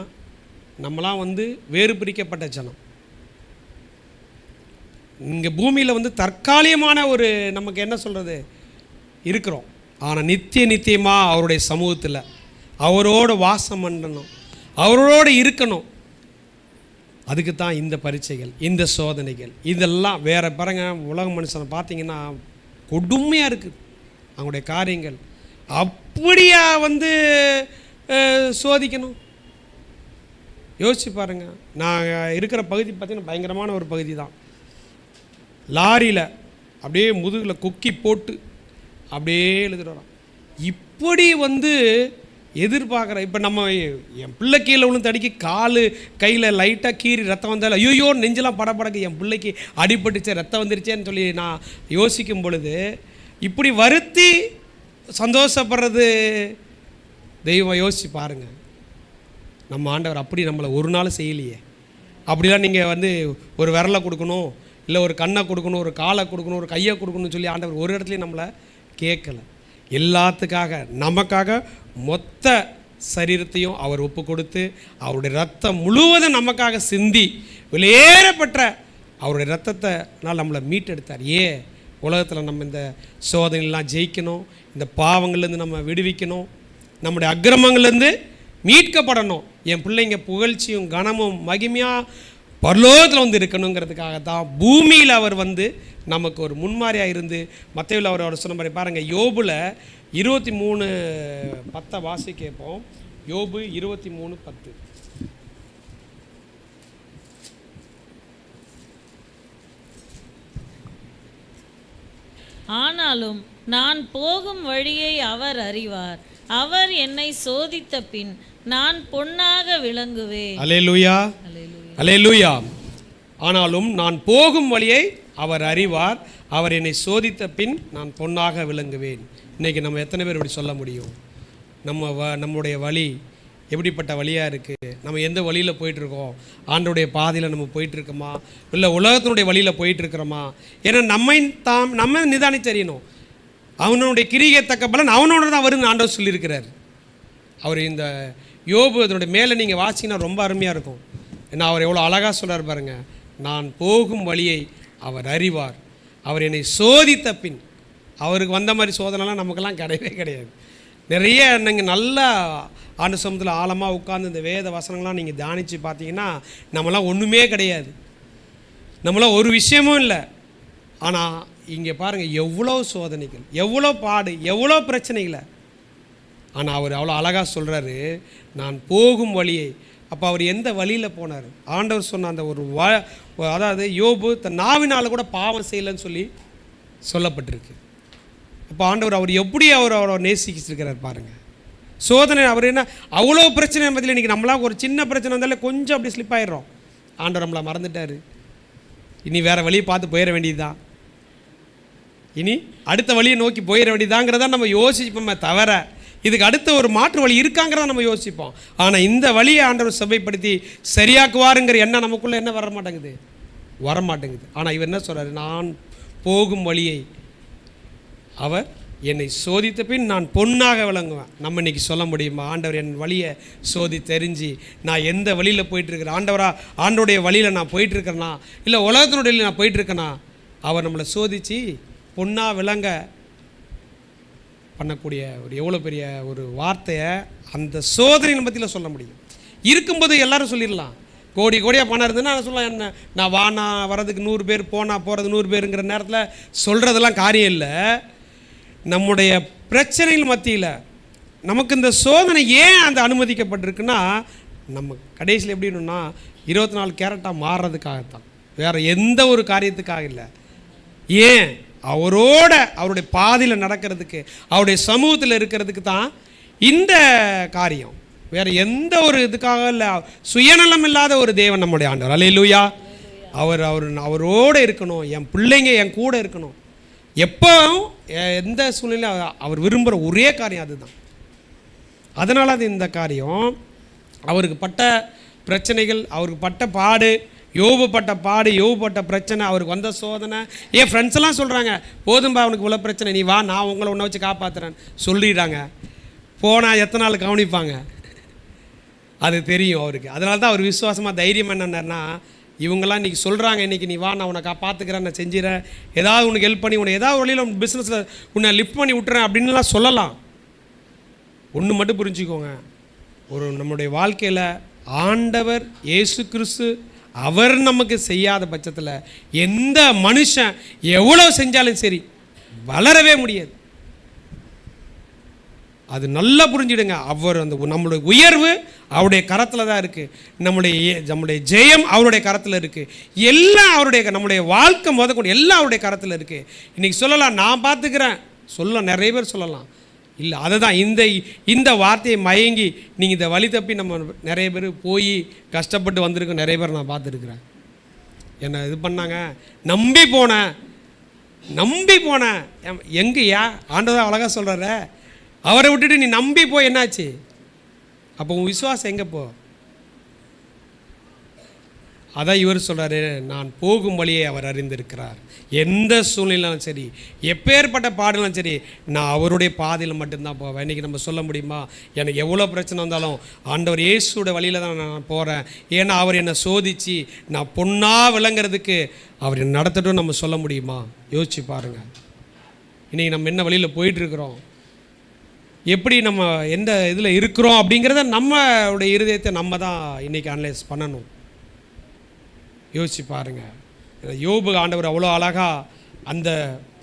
நம்மளாம் வந்து வேறு பிரிக்கப்பட்ட ஜனம். இங்கே பூமியில் வந்து தற்காலிகமான ஒரு நமக்கு என்ன சொல்கிறது இருக்கிறோம். ஆனால் நித்தியமாக அவருடைய சமூகத்தில் அவரோட வாசம் பண்ணணும், அவரோடு இருக்கணும். அதுக்கு தான் இந்த பரீட்சைகள், இந்த சோதனைகள், இதெல்லாம் வேறு பாருங்க. உலக மனுஷனை பார்த்தீங்கன்னா கொடுமையாக இருக்குது அவங்களுடைய காரியங்கள். இப்படியா வந்து சோதிக்கணும்? யோசிச்சு பாருங்க. நான் இருக்கிற பகுதி பார்த்திங்கன்னா பயங்கரமான ஒரு பகுதி தான். லாரியில் அப்படியே முதுகில் கொக்கி போட்டு அப்படியே எழுதிட்டு வரோம். இப்படி வந்து எதிர்பார்க்குற, இப்போ நம்ம என் பிள்ளை கீழே விழுந்து அடிக்கி காலு கையில் லைட்டாக கீறி ரத்தம் வந்தாலும் ஐயோ நெஞ்செல்லாம் படப்படக்கு, என் பிள்ளைக்கு அடிபட்டுச்சே ரத்தம் வந்துருச்சேன்னு சொல்லி நான் யோசிக்கும் பொழுது, இப்படி வருத்தி சந்தோஷப்படுறது தெய்வம் யோசிச்சு பாருங்கள். நம்ம ஆண்டவர் அப்படி நம்மளை ஒரு நாள் செய்யலையே. அப்படிலாம் நீங்கள் வந்து ஒரு விரலை கொடுக்கணும், இல்லை ஒரு கண்ணை கொடுக்கணும், ஒரு காலை கொடுக்கணும், ஒரு கையை கொடுக்கணும்னு சொல்லி ஆண்டவர் ஒரு இடத்துலையும் நம்மளை கேட்கலை. எல்லாத்துக்காக நமக்காக மொத்த சரீரத்தையும் அவர் ஒப்பு கொடுத்து அவருடைய ரத்தம் முழுவதும் நமக்காக சிந்தி வெளியேறப்பட்ட அவருடைய ரத்தத்தினால் நம்மளை மீட்டெடுத்தார். உலகத்தில் நம்ம இந்த சோதனைலாம் ஜெயிக்கணும், இந்த பாவங்கள்லேருந்து நம்ம விடுவிக்கணும், நம்முடைய அக்கிரமங்கள்லேருந்து மீட்கப்படணும், என் பிள்ளைங்க புகழ்ச்சியும் கனமும் மகிமையாக பரலோகத்தில் வந்து இருக்கணுங்கிறதுக்காகத்தான் பூமியில் அவர் வந்து நமக்கு ஒரு முன்மாதிரியாக இருந்து மத்தேயுவில் அவர் சொன்ன மாதிரி பாருங்கள். யோபுல 23:10 வாசி கேட்போம். யோபு 23:10. ஆனாலும் நான் போகும் வழியை அவர் அறிவார், அவர் என்னை சோதித்த பின் நான் பொன்னாக விளங்குவேன். அல்லேலூயா, அல்லேலூயா. ஆனாலும் நான் போகும் வழியை அவர் அறிவார், அவர் என்னை சோதித்த பின் நான் பொன்னாக விளங்குவேன். இன்றைக்கி நம்ம எத்தனை பேர் இப்படி சொல்ல முடியும்? நம்முடைய வழி எப்படிப்பட்ட வழியாக இருக்குது? நம்ம எந்த வழியில் போயிட்டுருக்கோம்? ஆண்டோடைய பாதையில் நம்ம போயிட்டுருக்கோமா, இல்லை உலகத்தினுடைய வழியில் போயிட்டுருக்கிறோமா? ஏன்னா நம்ம நிதானிச்சறியணும். அவனுடைய கிரியை தக்க பலன் அவனோட தான் வரும்னு ஆண்டவர் சொல்லியிருக்கிறார். அவர் இந்த யோபு அதனுடைய மேலே நீங்கள் வாசிங்கன்னா ரொம்ப அருமையாக இருக்கும். ஏன்னா அவர் எவ்வளோ அழகாக சொல்கிறார் பாருங்க. நான் போகும் வழியை அவர் அறிவார், அவர் என்னை சோதித்த பின். அவருக்கு வந்த மாதிரி சோதனைலாம் நமக்கெல்லாம் கிடையவே கிடையாது. நிறைய நீங்கள் நல்லா ஆண்டு சமூகத்தில் ஆழமாக உட்கார்ந்து இந்த வேத வசனங்கள்லாம் நீங்கள் தியானித்து பார்த்தீங்கன்னா நம்மளாம் ஒன்றுமே கிடையாது, நம்மளாம் ஒரு விஷயமும் இல்லை. ஆனால் இங்கே பாருங்கள் எவ்வளோ சோதனைகள், எவ்வளோ பாடு, எவ்வளோ பிரச்சனைகளை. ஆனால் அவர் அவ்வளோ அழகாக சொல்கிறாரு, நான் போகும் வழியை. அப்போ அவர் எந்த வழியில் போனார்? ஆண்டவர் சொன்ன அந்த ஒரு அதாவது யோபு தன் நாவினால் கூட பாவம் செய்யலைன்னு சொல்லி சொல்லப்பட்டிருக்கு. அப்போ ஆண்டவர் அவர் எப்படி அவரை நேசிச்சிருக்கிறார் பாருங்கள். சோதனை அவர் என்ன அவ்வளோ பிரச்சனை மத்தியில் இன்றைக்கி நம்மளாம் ஒரு சின்ன பிரச்சனை வந்தாலே கொஞ்சம் அப்படி ஸ்லிப் ஆகிடுறோம். ஆண்டவர் நம்மளை மறந்துட்டார், இனி வேறு வழியை பார்த்து போயிட வேண்டியதுதான், இனி அடுத்த வழியை நோக்கி போயிட வேண்டியதாங்கிறத நம்ம யோசிப்போமே தவிர இதுக்கு அடுத்த ஒரு மாற்று வழி இருக்காங்கிறத நம்ம யோசிப்போம். ஆனால் இந்த வழியை ஆண்டவர் சபைப்படுத்தி சரியாக்குவாருங்கிற எண்ணம் நமக்குள்ளே என்ன வரமாட்டேங்குது. ஆனால் இவர் என்ன சொல்கிறார்? நான் போகும் வழியை அவர் என்னை சோதித்த பின் நான் பொன்னாக விளங்குவேன். நம்ம இன்றைக்கி சொல்ல முடியுமா? ஆண்டவர் என் வழியை சோதி தெரிஞ்சு நான் எந்த வழியில் போயிட்டுருக்கிறேன், ஆண்டோடைய வழியில் நான் போயிட்டுருக்கிறேன்னா இல்லை உலகத்தினுடைய வழியில் நான் போயிட்டுருக்கேன்னா அவர் நம்மளை சோதித்து பொன்னாக விளங்க பண்ணக்கூடிய ஒரு எவ்வளோ பெரிய ஒரு வார்த்தையை அந்த சோதனையின் பற்றியில் சொல்ல முடியும். இருக்கும்போது எல்லோரும் சொல்லிடலாம். கோடியாக பணம் இருந்ததுன்னா நான் சொல்லலாம், என்ன நான் வர்றதுக்கு 100 பேர், போகிறது 100 பேருங்கிற நேரத்தில் சொல்கிறதெல்லாம் காரியம் இல்லை. நம்முடைய பிரச்சனைகள் மத்தியில் நமக்கு இந்த சோதனை ஏன் அந்த அனுமதிக்கப்பட்டிருக்குன்னா நம்ம கடைசியில் எப்படின்னா 24 கேரட்டாக மாறுறதுக்காகத்தான், வேறு எந்த ஒரு காரியத்துக்காக இல்லை. ஏன்? அவருடைய பாதையில் நடக்கிறதுக்கு, அவருடைய சமூகத்தில் இருக்கிறதுக்கு தான் இந்த காரியம், வேறு எந்த ஒரு இதுக்காக இல்லை. சுயநலம் இல்லாத ஒரு தேவன் நம்முடைய ஆண்டவர். அல்லேலூயா. அவரோடு இருக்கணும், என் பிள்ளைங்க என் கூட இருக்கணும். எப்போவும் எந்த சூழ்நிலையும் அவர் விரும்புகிற ஒரே காரியம் அதுதான். அதனால அது இந்த காரியம். அவருக்கு பட்ட பிரச்சனைகள், அவருக்கு பட்ட பாடு, யோபு பட்ட பிரச்சனை, அவருக்கு வந்த சோதனை. என் ஃப்ரெண்ட்ஸ் எல்லாம் சொல்கிறாங்க, போதும்பா அவனுக்கு இவ்வளோ பிரச்சனை, நீ வா நான் உங்களை உன்னை வச்சு காப்பாற்றுறேன்னு சொல்லிடுறாங்க. போனால் எத்தனை நாள் கவனிப்பாங்க அது தெரியும் அவருக்கு. அதனால தான் அவர் விசுவாசமாக தைரியம் என்னன்னார்னா, இவங்கெல்லாம் இன்றைக்கி சொல்கிறாங்க, இன்றைக்கி நீ வா நான் உன்னை பார்த்துக்கிறேன், நான் செஞ்சிடறேன், ஏதாவது உனக்கு ஹெல்ப் பண்ணி உன்னை ஏதாவது வழியில் உன் பிஸ்னஸில் உன்னை லிஃப்ட் பண்ணி விட்டுறேன் அப்படின்லாம் சொல்லலாம். ஒன்று மட்டும் புரிஞ்சுக்கோங்க, நம்முடைய வாழ்க்கையில் ஆண்டவர் இயேசு கிறிஸ்து அவர் நமக்கு செய்யாத பட்சத்தில் எந்த மனுஷன் எவ்வளோ செஞ்சாலும் சரி வளரவே முடியாது. அது நல்லா புரிஞ்சிடுங்க. அவர் அந்த நம்மளுடைய உயர்வு அவருடைய கரத்தில் தான் இருக்குது. நம்முடைய ஜெயம் அவருடைய கரத்தில் இருக்குது. எல்லாம் நம்முடைய வாழ்க்கை முதற்கொண்டு எல்லாம் அவருடைய கரத்தில் இருக்குது. இன்றைக்கி சொல்லலாம் நான் பார்த்துக்கிறேன், நிறைய பேர் சொல்லலாம். இல்லை, அதை தான் இந்த வார்த்தையை மயங்கி நீங்கள் இந்த வழி தப்பி நம்ம நிறைய பேர் போய் கஷ்டப்பட்டு வந்திருக்கோம். நிறைய பேர் நான் பார்த்துருக்குறேன். என்னை இது பண்ணாங்க, நம்பி போனேன். எங்கேயா ஆண்டவர் அழகாக சொல்கிறார, அவரை விட்டுட்டு நீ நம்பி போய் என்னாச்சு? அப்போ உன் விசுவாசம் எங்கே போ? அதான் இவர் சொல்கிறாரு, நான் போகும் வழியை அவர் அறிந்திருக்கிறார். எந்த சூழ்நிலையும் சரி, எப்பேற்பட்ட பாடலும் சரி, நான் அவருடைய பாதையில் மட்டும்தான் போவேன். இன்றைக்கி நம்ம சொல்ல முடியுமா, எனக்கு எவ்வளோ பிரச்சனை வந்தாலும் ஆண்டவர் இயேசுவோட வழியில் தான் நான் போகிறேன், ஏன்னா அவர் என்னை சோதித்து நான் பொண்ணாக விளங்குறதுக்கு அவர் என்னை நடத்தட்டும் நம்ம சொல்ல முடியுமா? யோசிச்சு பாருங்கள். இன்றைக்கி நம்ம என்ன வழியில் போயிட்டுருக்குறோம், எப்படி நம்ம எந்த இதில் இருக்கிறோம் அப்படிங்கிறத நம்மளுடைய இருதயத்தை நம்ம தான் இன்றைக்கி அனலைஸ் பண்ணணும். யோசிச்சு பாருங்கள். யோபு ஆண்டவர் அவ்வளோ அழகாக அந்த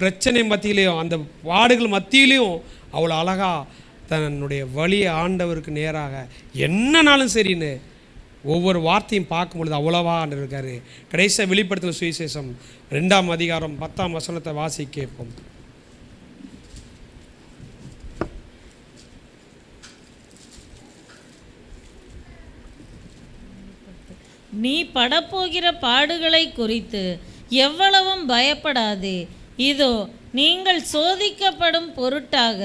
பிரச்சனை மத்தியிலையும் அந்த பாடுகள் மத்தியிலையும் அவ்வளோ அழகாக தன்னுடைய வழியை ஆண்டவருக்கு நேராக என்னன்னாலும் சரின்னு ஒவ்வொரு வார்த்தையும் பார்க்கும்பொழுது அவ்வளோவா ஆண்டவர் இருக்கார். கடைசியாக வெளிப்படுத்தின சுவிசேஷம் 2ஆம் அதிகாரம் 10ஆம் வசனத்தை வாசி கேட்போம். நீ படப்போகிற பாடுகளை குறித்து எவ்வளவும் பயப்படாதே. இதோ நீங்கள் சோதிக்கப்படும் பொருட்டாக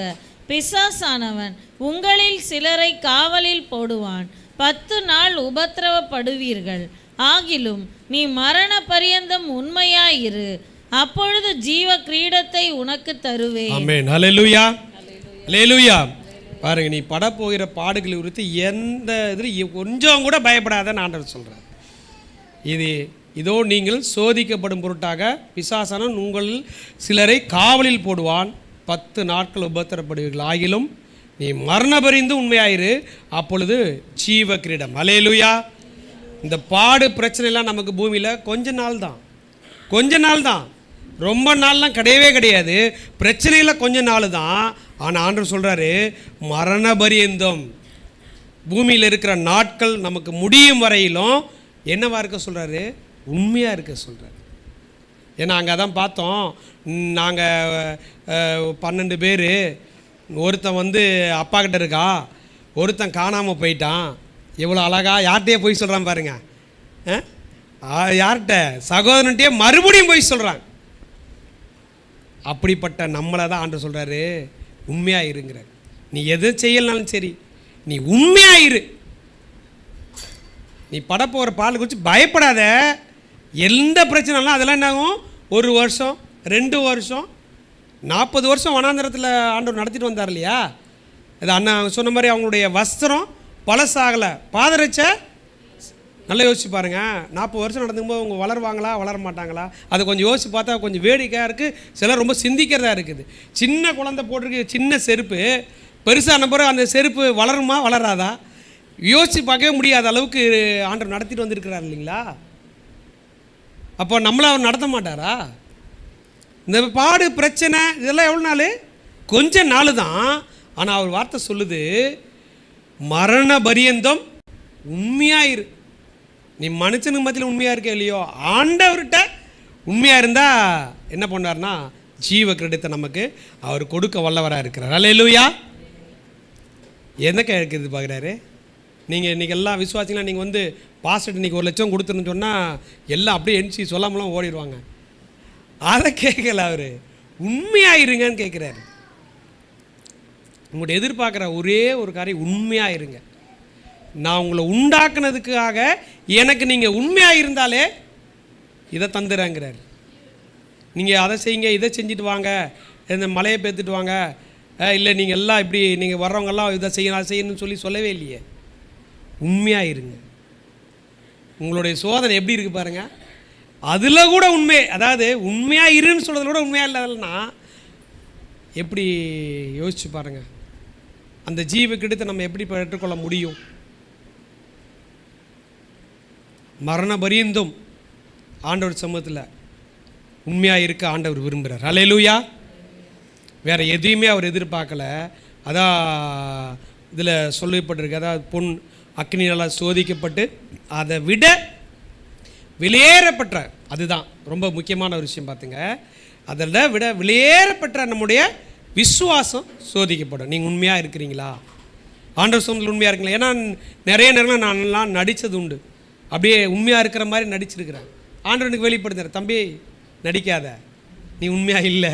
பிசாசானவன் உங்களில் சிலரை காவலில் போடுவான். 10 நாள் உபத்திரவப்படுவீர்கள். ஆகிலும் நீ மரண பரியந்தம் உண்மையாயிரு, அப்பொழுது ஜீவ கிரீடத்தை உனக்கு தருவேன். ஆமென். ஹல்லேலூயா, ஹல்லேலூயா. பாருங்க, நீ படப்போகிற பாடுகளை குறித்து எந்த இதில் கொஞ்சம் கூட பயப்படாதன்னு ஆண்டவர் சொல்கிறார். இதோ நீங்கள் சோதிக்கப்படும் பொருட்டாக பிசாசானவன் உங்களில் சிலரை காவலில் போடுவான். 10 நாட்கள் உபத்திரப்படுவீர்கள். ஆகிலும் நீ மரணபரிந்து உண்மையாயிரு, அப்பொழுது ஜீவ கிரீடம். ஹல்லேலூயா. இந்த பாடு பிரச்சனைலாம் நமக்கு பூமியில் கொஞ்ச நாள் தான், ரொம்ப நாள்லாம் கிடையவே கிடையாது. பிரச்சனையில் கொஞ்ச நாள் தான். ஆனால் ஆண்டவர் சொல்கிறாரு, மரணபரியந்தம் பூமியில் இருக்கிற நாட்கள் நமக்கு முடியும் வரையிலும் என்னவா இருக்க சொல்கிறாரு? உண்மையாக இருக்க சொல்கிறாரு. ஏன்னா அங்கே தான் பார்த்தோம், நாங்கள் 12 பேர், ஒருத்தன் அப்பா கிட்ட இருக்கா, ஒருத்தன் காணாமல் போயிட்டான். எவ்வளோ அழகா யார்கிட்டயே போய் சொல்கிறான் பாருங்க. யார்கிட்ட? சகோதரன்ட்டே மறுபடியும் போய் சொல்கிறான். அப்படிப்பட்ட நம்மளை தான் ஆண்டவர் சொல்கிறாரு, உண்மையாக இருங்கிறார். நீ எது செய்யலனாலும் சரி, நீ உண்மையாக இரு. நீ படப்போகிற பால் குறித்து பயப்படாத. எந்த பிரச்சனைலாம் அதெல்லாம் என்னாகும்? 1 வருஷம் 2 வருஷம் 40 வருஷம் வனாந்தரத்தில் ஆண்டவர் நடத்திட்டு வந்தார் இல்லையா? அது அண்ணன் சொன்ன மாதிரி அவங்களுடைய வஸ்திரம் பழசாகலை, பாதரட்சை. நல்லா யோசிச்சு பாருங்கள். 40 வருஷம் நடந்துக்கும்போது அவங்க வளருவாங்களா வளர மாட்டாங்களா? அதை கொஞ்சம் யோசிச்சு பார்த்தா கொஞ்சம் வேடிக்கையாக இருக்குது. சிலர் ரொம்ப சிந்திக்கிறதா இருக்குது. சின்ன குழந்தை போட்டிருக்கு சின்ன செருப்பு, பெருசான பிறகு அந்த செருப்பு வளருமா வளராதா? யோசித்து பார்க்கவே முடியாத அளவுக்கு ஆண்டவர் நடத்திட்டு வந்திருக்கிறார் இல்லைங்களா? அப்போ நம்மளை அவர் நடத்த மாட்டாரா? இந்த பாடு பிரச்சனை இதெல்லாம் எவ்வளோ நாள்? கொஞ்ச நாள் தான். ஆனால் அவர் வார்த்தை சொல்லுது, மரண பரியந்தம் உண்மையாயிரு. நீ மனுஷனுக்கு மத்தியில் உண்மையாக இருக்க இல்லையோ, ஆண்டவர்கிட்ட உண்மையாக இருந்தால் என்ன பண்ணார்னா ஜீவ கிரீடத்தை நமக்கு அவர் கொடுக்க வல்லவராக இருக்கிறார். ஹல்லேலூயா. என்ன கேட்குறது பார்க்குறாரு? நீங்கள் இன்றைக்கி எல்லாம் விசுவாசிங்களா நீங்கள் பாஸ்டர் இன்றைக்கி 1 லட்சம் கொடுத்துருன்னு சொன்னால் எல்லாம் அப்படியே என்சி சொல்லாமலாம் ஓடிடுவாங்க. அதை கேட்கல, அவர் உண்மையாயிருங்கன்னு கேட்குறாரு. உங்கள்கிட்ட எதிர்பார்க்குற ஒரே ஒரு காரியம் உண்மையாக இருங்க. நான் உங்களை உண்டாக்குனதுக்காக எனக்கு நீங்கள் உண்மையாக இருந்தாலே இதை தந்துடுறேங்கிறார். நீங்கள் அதை செய்யுங்க, இதை செஞ்சுட்டு வாங்க, இந்த மலையை பேத்துட்டு வாங்க, இல்லை நீங்கள் எல்லாம் இப்படி நீங்கள் வர்றவங்கெல்லாம் இதை செய்யணும் அதை செய்யணும்னு சொல்லவே இல்லையே. உண்மையாக இருங்க. உங்களுடைய சோதனை எப்படி இருக்குது பாருங்கள். அதில் கூட உண்மை, அதாவது உண்மையாக இருன்னு சொல்கிறதுல கூட உண்மையாக இல்லைன்னா எப்படி யோசிச்சு பாருங்கள். அந்த ஜீவ கிடத்தை நம்ம எப்படி பெற்றுக்கொள்ள முடியும்? மரண பரியந்தம் ஆண்டவர் சமூகத்தில் உண்மையாக இருக்க ஆண்டவர் விரும்புகிறார். ஹல்லேலூயா. வேறு எதையுமே அவர் எதிர்பார்க்கல. அதான் இதில் சொல்லப்பட்டிருக்கு. அதாவது பொன் அக்னியால் சோதிக்கப்பட்டு அதை விட வெளியேறப்பட்ட, அதுதான் ரொம்ப முக்கியமான ஒரு விஷயம் பார்த்துங்க. அதை விட வெளியேறப்பட்ட நம்முடைய விசுவாசம் சோதிக்கப்படும். நீங்கள் உண்மையாக இருக்கிறீங்களா, ஆண்டவர் சொன்னதில் உண்மையாக இருக்கீங்களா? ஏன்னா நிறைய நேரங்கள் நான்லாம் நடித்தது உண்டு, அப்படியே உண்மையாக இருக்கிற மாதிரி நடிச்சிருக்கிறேன். ஆண்டவனுக்கு வெளிப்படுத்துகிறேன், தம்பி நடிக்காத, நீ உண்மையாக இல்லை,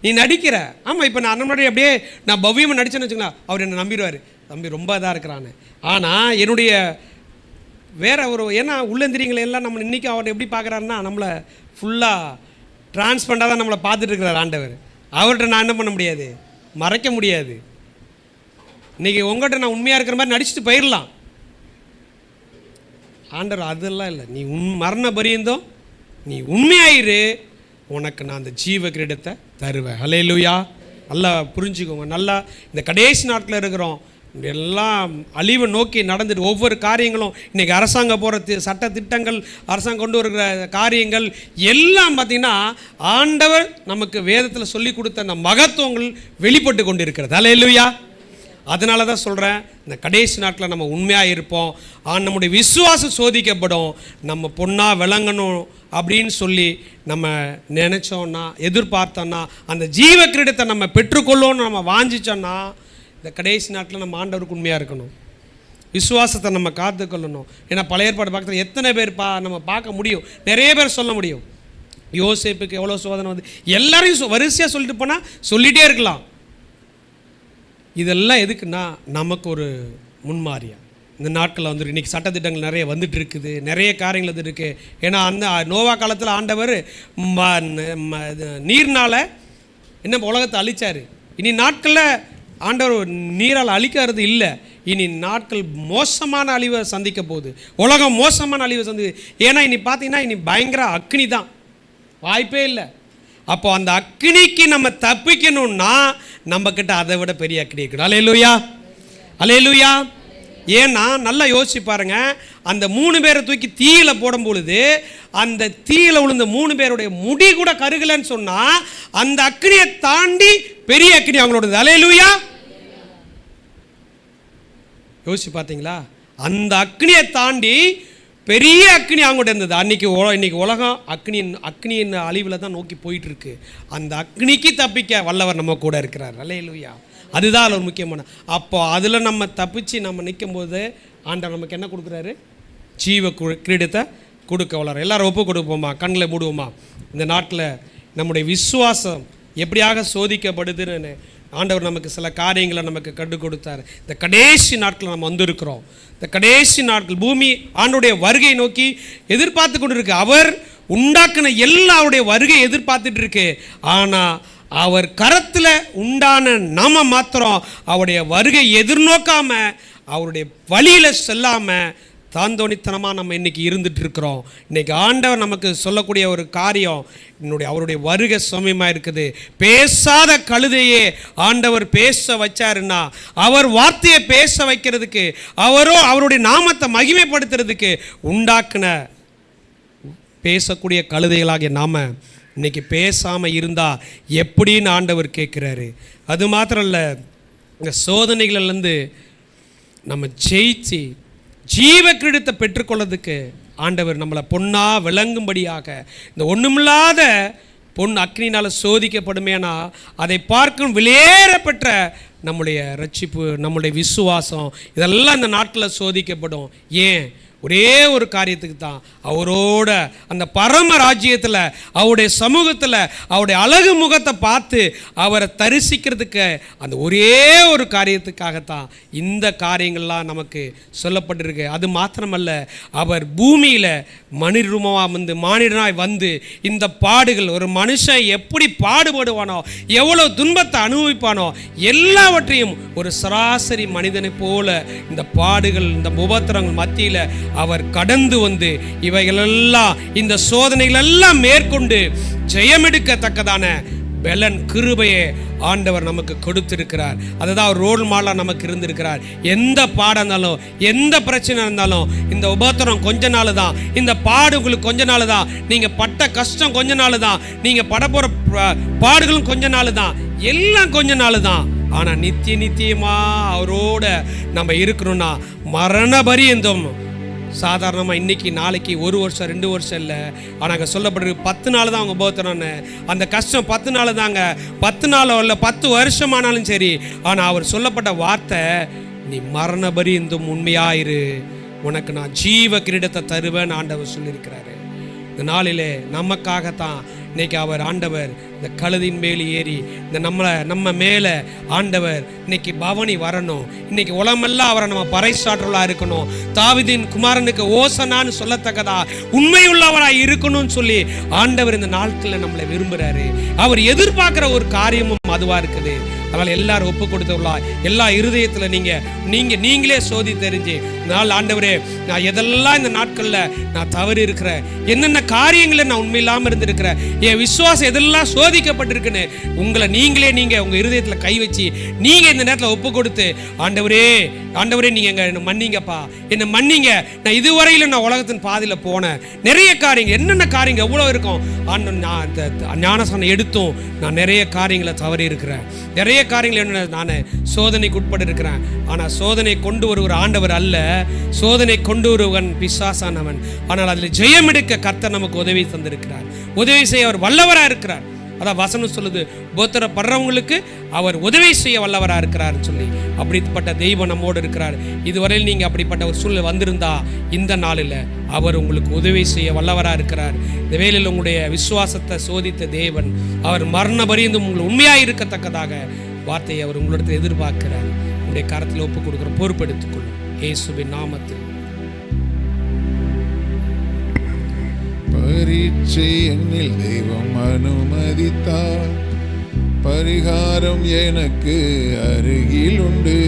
நீ நடிக்கிற. ஆமாம், இப்போ நான் முன்னாடி அப்படியே நான் பவ்யமாக நடிச்சேன்னு வச்சுங்களா, அவர் என்னை நம்பிடுவார், தம்பி ரொம்ப இதாக இருக்கிறான்னு. ஆனால் என்னுடைய வேற ஒரு, ஏன்னா உள்ளந்திரியங்களை எல்லாம் நம்ம இன்றைக்கி அவர் எப்படி பார்க்குறாருன்னா, நம்மளை ஃபுல்லாக டிரான்ஸ்பரண்டாக தான் நம்மளை பார்த்துட்டு இருக்கிறார் ஆண்டவர். அவர்கிட்ட நான் என்ன பண்ண முடியாது, மறைக்க முடியாது. இன்றைக்கி உங்கள்கிட்ட நான் உண்மையாக இருக்கிற மாதிரி நடிச்சுட்டு போயிடலாம். ஆண்டவர் அதெல்லாம் இல்லை, நீ மரண பரியந்தம் நீ உண்மையாயிரு, உனக்கு நான் அந்த ஜீவ கிரீடத்தை தருவேன். ஹல்லேலூயா. நல்லா புரிஞ்சுக்கோங்க. நல்லா இந்த கடைசி நாட்டில் இருக்கிறோம், எல்லாம் அழிவை நோக்கி நடந்துட்டு ஒவ்வொரு காரியங்களும் இன்றைக்கி அரசாங்கம் போகிற சட்ட திட்டங்கள், அரசாங்கம் கொண்டு வருகிற காரியங்கள் எல்லாம் பார்த்திங்கன்னா ஆண்டவர் நமக்கு வேதத்தில் சொல்லி கொடுத்த அந்த மகத்துவங்கள் வெளிப்பட்டு கொண்டு இருக்கிறது. ஹல்லேலூயா. அதனால தான் சொல்கிறேன், இந்த கடைசி நாட்டில் நம்ம உண்மையாக இருப்போம், நம்முடைய விசுவாசம் சோதிக்கப்படும், நம்ம பொண்ணாக விளங்கணும் அப்படின்னு சொல்லி நம்ம நினச்சோன்னா, எதிர்பார்த்தோன்னா, அந்த ஜீவ கிரீடத்தை நம்ம பெற்றுக்கொள்ளோன்னு நம்ம வாஞ்சிச்சோன்னா, இந்த கடைசி நாட்டில் நம்ம ஆண்டவருக்கு உண்மையாக இருக்கணும், விசுவாசத்தை நம்ம காத்துக்கொள்ளணும். ஏன்னா பழைய ஏற்பாடு பக்கத்தில் எத்தனை பேர் நம்ம பார்க்க முடியும், நிறைய பேர் சொல்ல முடியும். யோசேப்புக்கு எவ்வளோ சோதனை வந்து எல்லாரையும் வரிசையாக சொல்லிட்டு போனால் சொல்லிகிட்டே இருக்கலாம். இதெல்லாம் எதுக்குன்னா நமக்கு ஒரு முன்மாதிரியா இந்த நாட்களில் வந்து இன்றைக்கி சட்டத்திட்டங்கள் நிறைய வந்துட்டு இருக்குது, நிறைய காரியங்கள் வந்து இருக்குது. ஏன்னா அந்த நோவா காலத்தில் ஆண்டவர் நீர்னால் என்ன உலகத்தை அழித்தார். இனி நாட்களில் ஆண்டவர் நீரால் அழிக்கிறது இல்லை, இனி நாட்கள் மோசமான அழிவை சந்திக்க போகுது, உலகம் மோசமான அழிவை சந்திக்குது. ஏன்னா இனி பார்த்தீங்கன்னா இனி பயங்கர அக்னி தான், வாய்ப்பே இல்லை. அப்போ அந்த அக்னிக்கு நம்ம தப்பிக்கணும்னா நம்மக்கிட்ட அதை விட பெரிய அக்னி இருக்கணும். அல்லேலூயா, அல்லேலூயா. ஏன்னா நல்லா யோசிச்சு பாருங்க, அந்த 3 பேரை தூக்கி தீயில போடும் பொழுது அந்த தீயில விழுந்த 3 பேருடைய முடி கூட கருகலன்னு சொன்னா அந்த அக்னியை தாண்டி பெரிய அக்னி அவங்களோடது. அல்லேலூயா. யோசிச்சு பார்த்தீங்களா, அந்த அக்னியை தாண்டி பெரிய அக்னி அவங்கள்ட்ட இருந்தது. இன்னைக்கு உலகம் அக்னியின் அழிவில் தான் நோக்கி போயிட்டு இருக்கு. அந்த அக்னிக்கு தப்பிக்க வல்லவர் நம்ம கூட இருக்கிறார். அல்லேலூயா. அதுதான் அதில் ஒரு முக்கியமான. அப்போ அதில் நம்ம தப்பிச்சு நம்ம நிற்கும் போது ஆண்டவர் நமக்கு என்ன கொடுக்குறாரு, ஜீவ கிரீடத்தை கொடுக்க வளர. எல்லாரும் ஒப்பு கொடுப்போமா, கண்களை மூடுவோமா. இந்த நாட்டில் நம்முடைய விசுவாசம் எப்படியாக சோதிக்கப்படுதுன்னு ஆண்டவர் நமக்கு சில காரியங்களை நமக்கு கற்றுக் கொடுத்தார். இந்த கடைசி நாட்கள் நம்ம வந்திருக்கிறோம். இந்த கடைசி நாட்கள் பூமி ஆண்டோடைய வருகை நோக்கி எதிர்பார்த்து கொண்டு இருக்கு. அவர் உண்டாக்குன எல்லாருடைய வருகை எதிர்பார்த்துட்டு இருக்கு. ஆனால் அவர் கரத்தில் உண்டான நாம மாத்திரம் அவருடைய வருகை எதிர்நோக்காம அவருடைய வழியில் செல்லாமல் தாந்தோணித்தனமாக நம்ம இன்றைக்கி இருந்துட்டு இருக்கிறோம். இன்றைக்கி ஆண்டவர் நமக்கு சொல்லக்கூடிய ஒரு காரியம், அவருடைய வருகை சமயமாக இருக்குது. பேசாத கழுதையே ஆண்டவர் பேச வச்சாருன்னா, அவர் வார்த்தையை பேச வைக்கிறதுக்கு, அவருடைய நாமத்தை மகிமைப்படுத்துறதுக்கு உண்டாக்குன பேசக்கூடிய கழுதைகளாகிய நாம இன்னைக்கு பேசாமல் இருந்தால் எப்படின்னு ஆண்டவர் கேட்குறாரு. அது மாத்திரம் இல்லை, இந்த சோதனைகளிலேருந்து நம்ம ஜெயிச்சு ஜீவ கிரீடத்தை பெற்றுக்கொள்றதுக்கு ஆண்டவர் நம்மளை பொண்ணாக விளங்கும்படியாக இந்த ஒன்றுமில்லாத பொன் அக்னினால் சோதிக்கப்படுமேனா அதை பார்க்கும் வெளியேறப்பட்ட நம்முடைய ரட்சிப்பு, நம்முடைய விசுவாசம் இதெல்லாம் இந்த நாட்டில் சோதிக்கப்படும். ஏன்? ஒரே ஒரு காரியத்துக்கு தான், அவரோட அந்த பரம ராஜ்யத்தில் அவருடைய சமூகத்தில் அவருடைய அழகு முகத்தை பார்த்து அவரை தரிசிக்கிறதுக்கு அந்த ஒரே ஒரு காரியத்துக்காகத்தான் இந்த காரியங்கள்லாம் நமக்கு சொல்லப்பட்டிருக்கு. அது மாத்திரமல்ல, அவர் பூமியில் மானிடனாய் வந்து இந்த பாடுகள், ஒரு மனுஷன் எப்படி பாடுபடுவானோ, எவ்வளோ துன்பத்தை அனுபவிப்பானோ, எல்லாவற்றையும் ஒரு சராசரி மனிதனை போல இந்த பாடுகள், இந்த உபத்திரங்கள் மத்தியில் அவர் கடந்து வந்து இவைகளெல்லாம், இந்த சோதனைகள் எல்லாம் மேற்கொண்டு ஜெயமெடுக்கத்தக்கதான பலன் கிருபையை ஆண்டவர் நமக்கு கொடுத்திருக்கிறார். அதுதான் அவர் ரோல் மாடலாக நமக்கு இருந்திருக்கிறார். எந்த பாடம் இருந்தாலும், எந்த பிரச்சனை இருந்தாலும், இந்த உபத்திரம் கொஞ்ச நாள் தான், இந்த பாடு உங்களுக்கு கொஞ்ச நாள் தான், நீங்கள் பட்ட கஷ்டம் கொஞ்ச நாள் தான், நீங்கள் பட போகிற பாடுகளும் கொஞ்ச நாள் தான், எல்லாம் கொஞ்ச நாள் தான். ஆனால் நித்தியமாக அவரோட நம்ம இருக்கணும்னா மரண பரியந்தம். சாதாரணமாக இன்றைக்கி நாளைக்கு 1 வருஷம் 2 வருஷம் இல்லை, ஆனால் அங்கே சொல்லப்படுறது 10 நாள் தான் அவங்க போத்தணும்னு. அந்த கஷ்டம் 10 நாள் தாங்க, 10 நாளோ இல்லை 10 வருஷமானாலும் சரி. ஆனால் அவர் சொல்லப்பட்ட வார்த்தை, நீ மரண பரியந்தம் உண்மையாயிரு, உனக்கு நான் ஜீவ கிரீடத்தை தருவேன் ஆண்டவர் சொல்லியிருக்கிறாரு. இந்த நாளிலே நமக்காகத்தான் இன்னைக்கு அவர் ஆண்டவர் இந்த கழுதின் மேலே ஏறி இந்த நம்ம மேலே ஆண்டவர் இன்னைக்கு பவனி வரணும். இன்னைக்கு உலகமெல்லாம் அவரை நம்ம பறைசாற்றலாக இருக்கணும். தாவீதின் குமாரனுக்கு ஓசனான்னு சொல்லத்தக்கதா உண்மையுள்ளவராக இருக்கணும்னு சொல்லி ஆண்டவர் இந்த நாட்களில் நம்மளை விரும்புகிறாரு. அவர் எதிர்பார்க்குற ஒரு காரியமும் அதுவாக இருக்குது. அதனால் எல்லாரும் ஒப்பு கொடுத்துள்ளா, எல்லா இருதயத்தில் நீங்களே சோதி தெரிஞ்சு நாள் ஆண்டவரே, நான் எதெல்லாம் இந்த நாட்களில் நான் தவறு இருக்கிறேன், என்னென்ன காரியங்களில் நான் உண்மை இல்லாமல் இருந்திருக்கிறேன், என் விசுவாசம் எதெல்லாம் சோதிக்கப்பட்டிருக்குன்னு நீங்கள் உங்கள் இருதயத்தில் கை வச்சு நீங்கள் இந்த நேரத்தில் ஒப்பு கொடுத்து, ஆண்டவரே நீங்கள் என்னை மன்னிங்கப்பா, என்னை மன்னிங்க, நான் இதுவரையில் நான் உலகத்தின் பாதையில் போனேன், நிறைய காரியங்கள் என்னென்ன காரியங்கள் எவ்வளோ இருக்கும் நான் ஞானஸ்நானம் எடுத்தும் நான் நிறைய காரியங்களை தவறி இருக்கிறேன், நிறைய காரியங்கள் என்ன நான் சோதனைக்கு உட்பட்டு இருக்கிறேன். ஆனால் சோதனை கொண்டு வருகிற ஆண்டவர் அல்ல, சோதனை கொண்டு வருவன் பிசாசானவன். ஆனால் அதில் ஜெயம் எடுக்க கர்த்தர் நமக்கு உதவி தந்திருக்கிறார், உதவி செய்ய அவர் வல்லவராக இருக்கிறார். அதான் வசனம் சொல்லுது, போத்தரப்படுறவங்களுக்கு அவர் உதவி செய்ய வல்லவராக இருக்கிறார் சொல்லி. அப்படிப்பட்ட தெய்வம் நம்மோடு இருக்கிறார். இதுவரையில் நீங்கள் அப்படிப்பட்ட ஒரு சூழ்நிலை வந்திருந்தா இந்த நாளில் அவர் உங்களுக்கு உதவி செய்ய வல்லவராக இருக்கிறார். இந்த வேளையில் உங்களுடைய விசுவாசத்தை சோதித்த தேவன் அவர் மரண பரியந்தம் உங்களை உண்மையாக இருக்கத்தக்கதாக வார்த்தையை அவர் உங்களிடத்தில் எதிர்பார்க்கிறார். உங்களுடைய கரத்தில் ஒப்பு கொடுக்குற பொறுப்பெடுத்துக்கொள்ளும் இயேசுவின் நாமத்தில். பரீட்சை என்னில் தெய்வம் அனுமதித்தார், பரிகாரம் எனக்கு அருகில் உண்டு.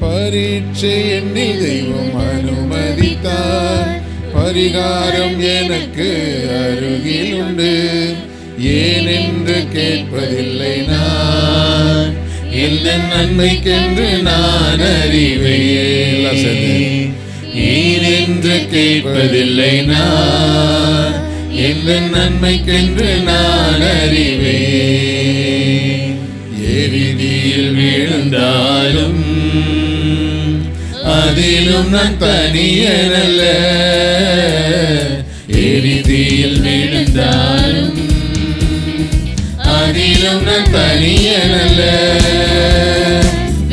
பரீட்சை என்னில் தெய்வம் அனுமதித்தார், பரிகாரம் எனக்கு அருகில் உண்டு. ஏனென்று கேட்பதில்லை நான், எந்த நன்மைக்கென்று நான் அறிவேன். ஏனென்று கேட்பதில்லை நான், எந்த நன்மைக்கென்று நான் அறிவேன். எரிதியில் விழுந்தாலும் அதிலும் நான் தனியனல்ல, எரிதியில் விழுந்தாலும் அதிலும் நான் தனியனல்ல.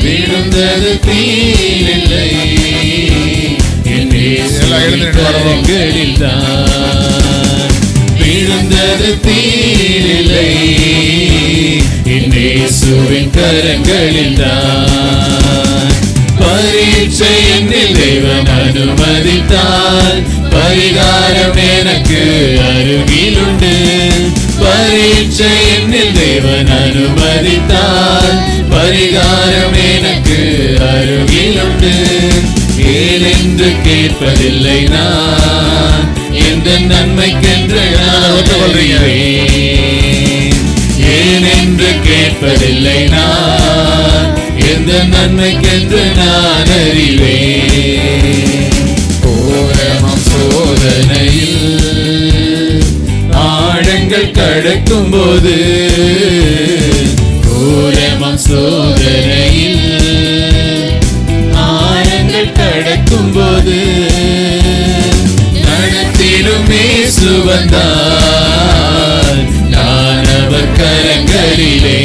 விழுந்தது தீயில்லை, விழுந்தது தீயில்லை, இயேசுவின் கரங்களில் தான். பரீட்சை என்னில் தெய்வம் அனுமதித்தால், பரிகாரம் எனக்கு அருகில் உண்டு. பரீட்சை என்னில் தேவன் அனுமதித்தால், பரிகாரம் எனக்கு அருகில் உண்டு. ஏனென்று கேட்பதில்லை நான், எந்த நன்மைக்கென்று நான் ஒத்துக்கொள்கிறேன். ஏனென்று கேட்பதில்லை நான், எந்த நன்மைக்கென்று நான் அறிவேன். கோரமாம் சோதனையில் ஆழங்கள் கடக்கும் போது, கோரமாம் சோதனையில் ஆழங்கள் கடக்கும் போது, நடத்திடும் இயேசு வந்தார், நான் அவர் கரங்களிலே.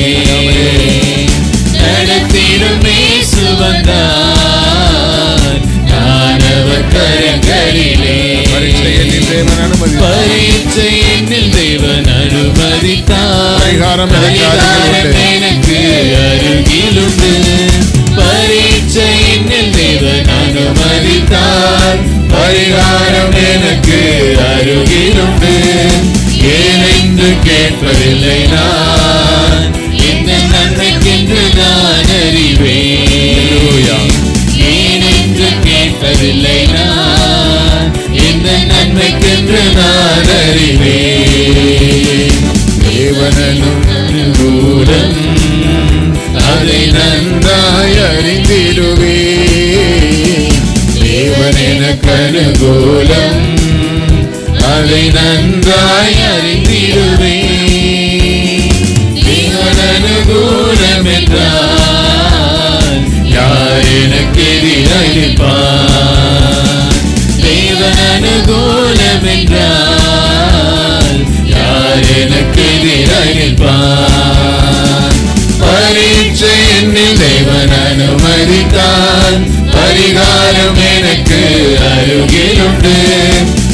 நடத்திடும் இயேசு வந்தார், நான் அவர் கரங்களிலே. பரீட்சை என்னில் தேவன் அனுமதித்தார், பரிகாரம் எனக்கு அருகில் உண்டு. பரீட்சை என்னில் தேவன் அனுமதித்தார், பரிகாரம் எனக்கு அருகில் உண்டு. ஏனென்று கேட்பதில்லை நான், எந்த நன்மைக்கென்று நான் அறிவேன். ஏனென்று கேட்பதில்லை நான், எந்த நன்மைக்கென்று நான் அறிவேன். தேவனும் தூரம் அதை நன்றாய் அறிந்திடுவேன். தேவன் எனக்கு அனுகூலம் அதை நன்றாய் அறிந்திடுவேன். தேவன் அனுகூலம் என்றார், அருகிலுண்டு.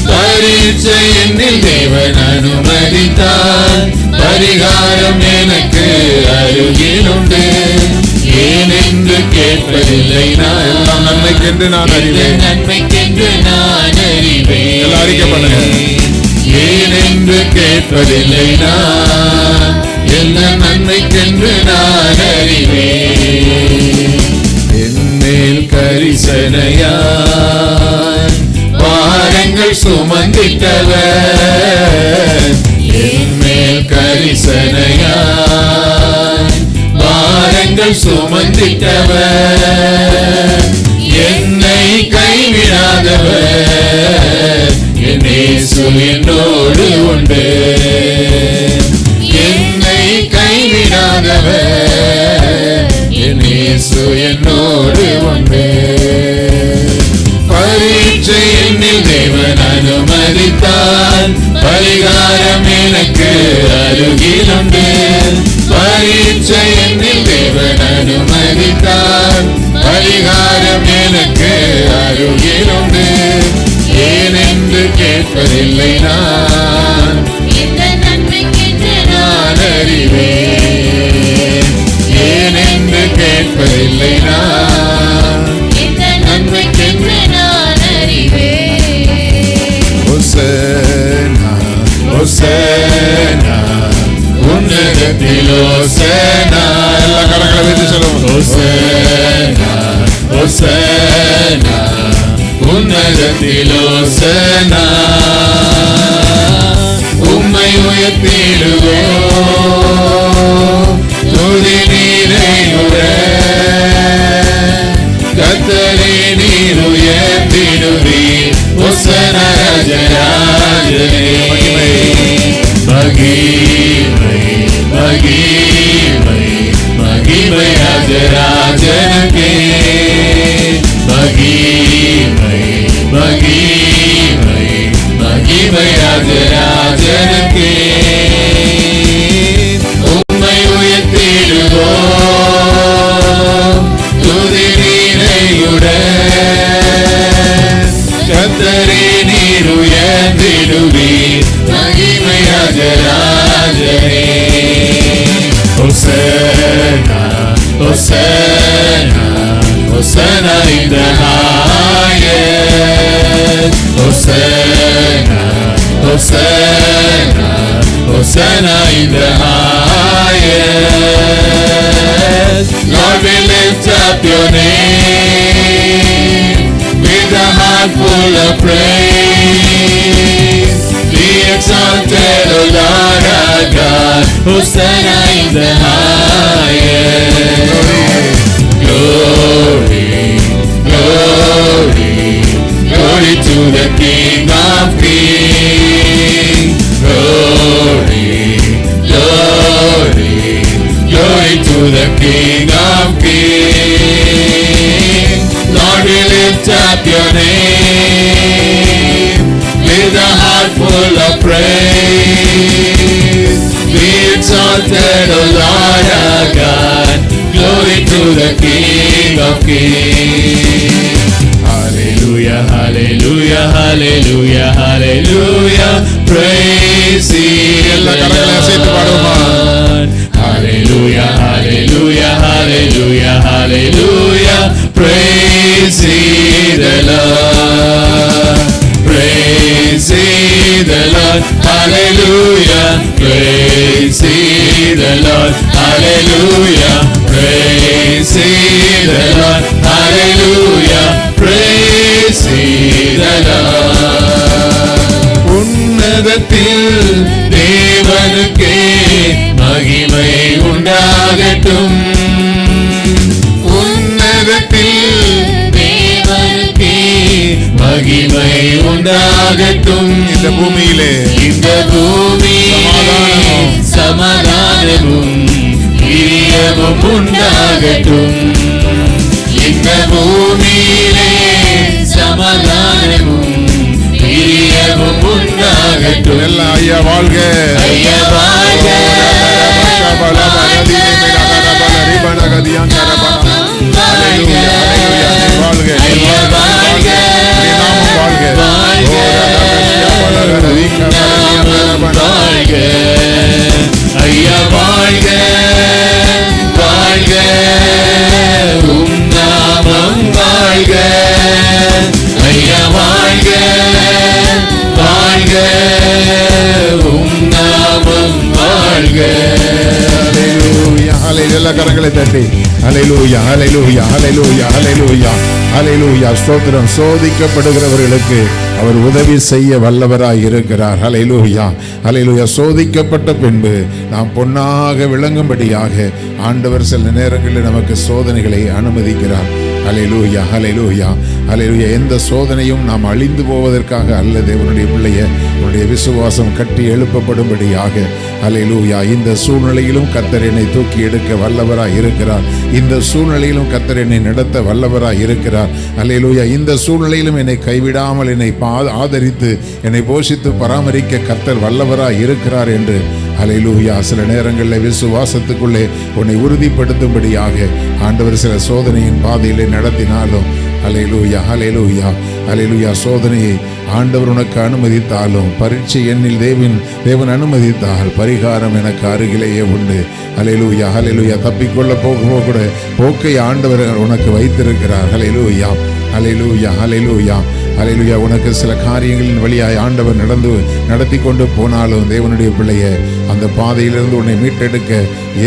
பரீட்சை என்னில் தேவன் அனுமதித்தார், பரிகாரம் எனக்கு அருகிலுண்டு. ஏனென்று கேட்பதில்லை நான், எல்லாம் நன்மைக்கென்று நான் அறிவேன். நன்மைக்கென்று நான் அறிவேன். எல்லாம் அறிக்கை பண்ணுங்க. ஏனென்று கேட்பதில்லை நான், எல்லாம் நன்மைக்கென்று நான் அறிவேன். என்மேல் கரிசனையாய் பாரங்கள் சுமந்திட்டவர், என்மேல் கரிசனையாய் பாரங்கள் சுமந்திட்டவர், என்னை கைவிடாதவர், என் இயேசு என்னோடு உண்டு. என்னை கைவிடாதவர், என் இயேசு என்னோடு உண்டு. பரீட்சை என்னில் தேவன் அனுமதித்தார், பரிகாரம் எனக்கு அருகிலுண்டு. பரீட்சை என்னில் தேவன் அனுமதித்தார், பரிகாரம் எனக்கு அருகிலுண்டு. ஏனென்று கேட்பதில்லை நான், நான் அறிவேன். ஏனென்று கேட்பதில்லை நான், நன்மைக்கென்று நான் அறிவேன். ஹோசன்னா ஹோசன்னா உன்னதத்தில் ஹோசன்னா. எல்லா கரங்களை வைத்து சொல்லுவோம். ஹோசன்னா ஹோசன்னா உன்னதத்தில் ஹோசன்னா. உம்மை உயர்த்திடுவோம் துதி நீரையுடன், கர்த்தரே நீர் உயர்த்திடுவீர். ஹோசன்னா ராஜராஜனே. மகிமை மகிமை மகிமை ராஜராஜனுக்கே. மகிமை மகிமை மகிமை ராஜராஜனுக்கே. உம்மை உயர்த்திடுவோம் துதி நீரையுடன், கர்த்தரே நீர் உயர்த்திடுவீர். மகிமை ராஜராஜனே. ஹோசன்னா ஹோசன்னா ஹோசன்னா in the highest. Hosanna Hosanna Hosanna in the highest. Lord, we lift up your name with a heart full of praise. Be exalted, O Lord our God. Hosanna in the highest. Glory, glory, glory to the King of Kings. Glory, glory, glory to the King of Kings. Lord, we lift up your name with a heart full of praise. Be exalted, O Lord our God. Glory to the King of Kings. Hallelujah, hallelujah, hallelujah, hallelujah. Praise the Lord. Hallelujah, hallelujah, hallelujah, hallelujah. Praise the Lord. Praise the Lord. Hallelujah. Praise the Lord. Hallelujah. Praise the Lord. Hallelujah. Praise the Lord. உன்னதத்தில் தேவனுக்கே மகிமை உண்டாகட்டும். உன்னதத்தில் தேவனுக்கே மகிமை உண்டாகட்டும். இந்த பூமியிலே இந்த பூமியிலே சமாதானமும் பிரியமும் உண்டாகட்டும். இந்த பூமியிலே சமாதானமும் பிரியமும் உண்டாகட்டும். எல்லாம் ஐயா வாழ்க, ஐயா வாழ்க. வாழ்க, ஐயா வாழ்க. நாமும் வாழ்க. எல்லா கரங்களை தட்டி ஹல்லேலூயா ஹல்லேலூயா ஹல்லேலூயா ஹல்லேலூயா ஹல்லேலூயா. ஸ்தோத்திரம். சோதிக்கப்படுகிறவர்களுக்கு அவர் உதவி செய்ய வல்லவராய் இருக்கிறார். ஹல்லேலூயா ஹல்லேலூயா. சோதிக்கப்பட்ட பின்பு நாம் பொன்னாக விளங்கும்படியாக ஆண்டவர் சில நேரங்களில் நமக்கு சோதனைகளை அனுமதிக்கிறார். ஹல்லேலூயா ஹல்லேலூயா ஹல்லேலூயா. எந்த சோதனையும் நாம் அழிந்து போவதற்காக அல்ல. தேவனுடைய பிள்ளைய உன்னுடைய விசுவாசம் கட்டி எழுப்பப்படும்படியாக. ஹல்லேலூயா. இந்த சூழ்நிலையிலும் கர்த்தர் என்னை தூக்கி எடுக்க வல்லவராய் இருக்கிறார். இந்த சூழ்நிலையிலும் கர்த்தர் என்னை நடத்த வல்லவராய் இருக்கிறார். ஹல்லேலூயா. இந்த சூழ்நிலையிலும் என்னை கைவிடாமல் என்னை ஆதரித்து என்னை போஷித்து பராமரிக்க கர்த்தர் வல்லவராய் இருக்கிறார் என்று ஹல்லேலூயா. சில நேரங்களில் விசுவாசத்துக்குள்ளே உன்னை உறுதிப்படுத்தும்படியாக ஆண்டவர் சில சோதனையின் பாதையிலே நடத்தினாலும் ஹல்லேலூயா ஹல்லேலூயா ஹல்லேலூயா. சோதனையை ஆண்டவர் உனக்கு அனுமதித்தாலும் பரீட்சை எண்ணில் தேவன் அனுமதித்தால் பரிகாரம் எனக்கு அருகிலேயே உண்டு. ஹல்லேலூயா ஹல்லேலூயா. தப்பிக்கொள்ள போக கூட போக்கை ஆண்டவர் உனக்கு வைத்திருக்கிறார். ஹல்லேலூயா ஹல்லேலூயா ஹல்லேலூயா ஹல்லேலூயா. உனக்கு சில காரியங்களின் வழியாய் ஆண்டவர் நடத்தி கொண்டு போனாலும் தேவனுடைய பிள்ளைய அந்த பாதையிலிருந்து உன்னை மீட்டெடுக்க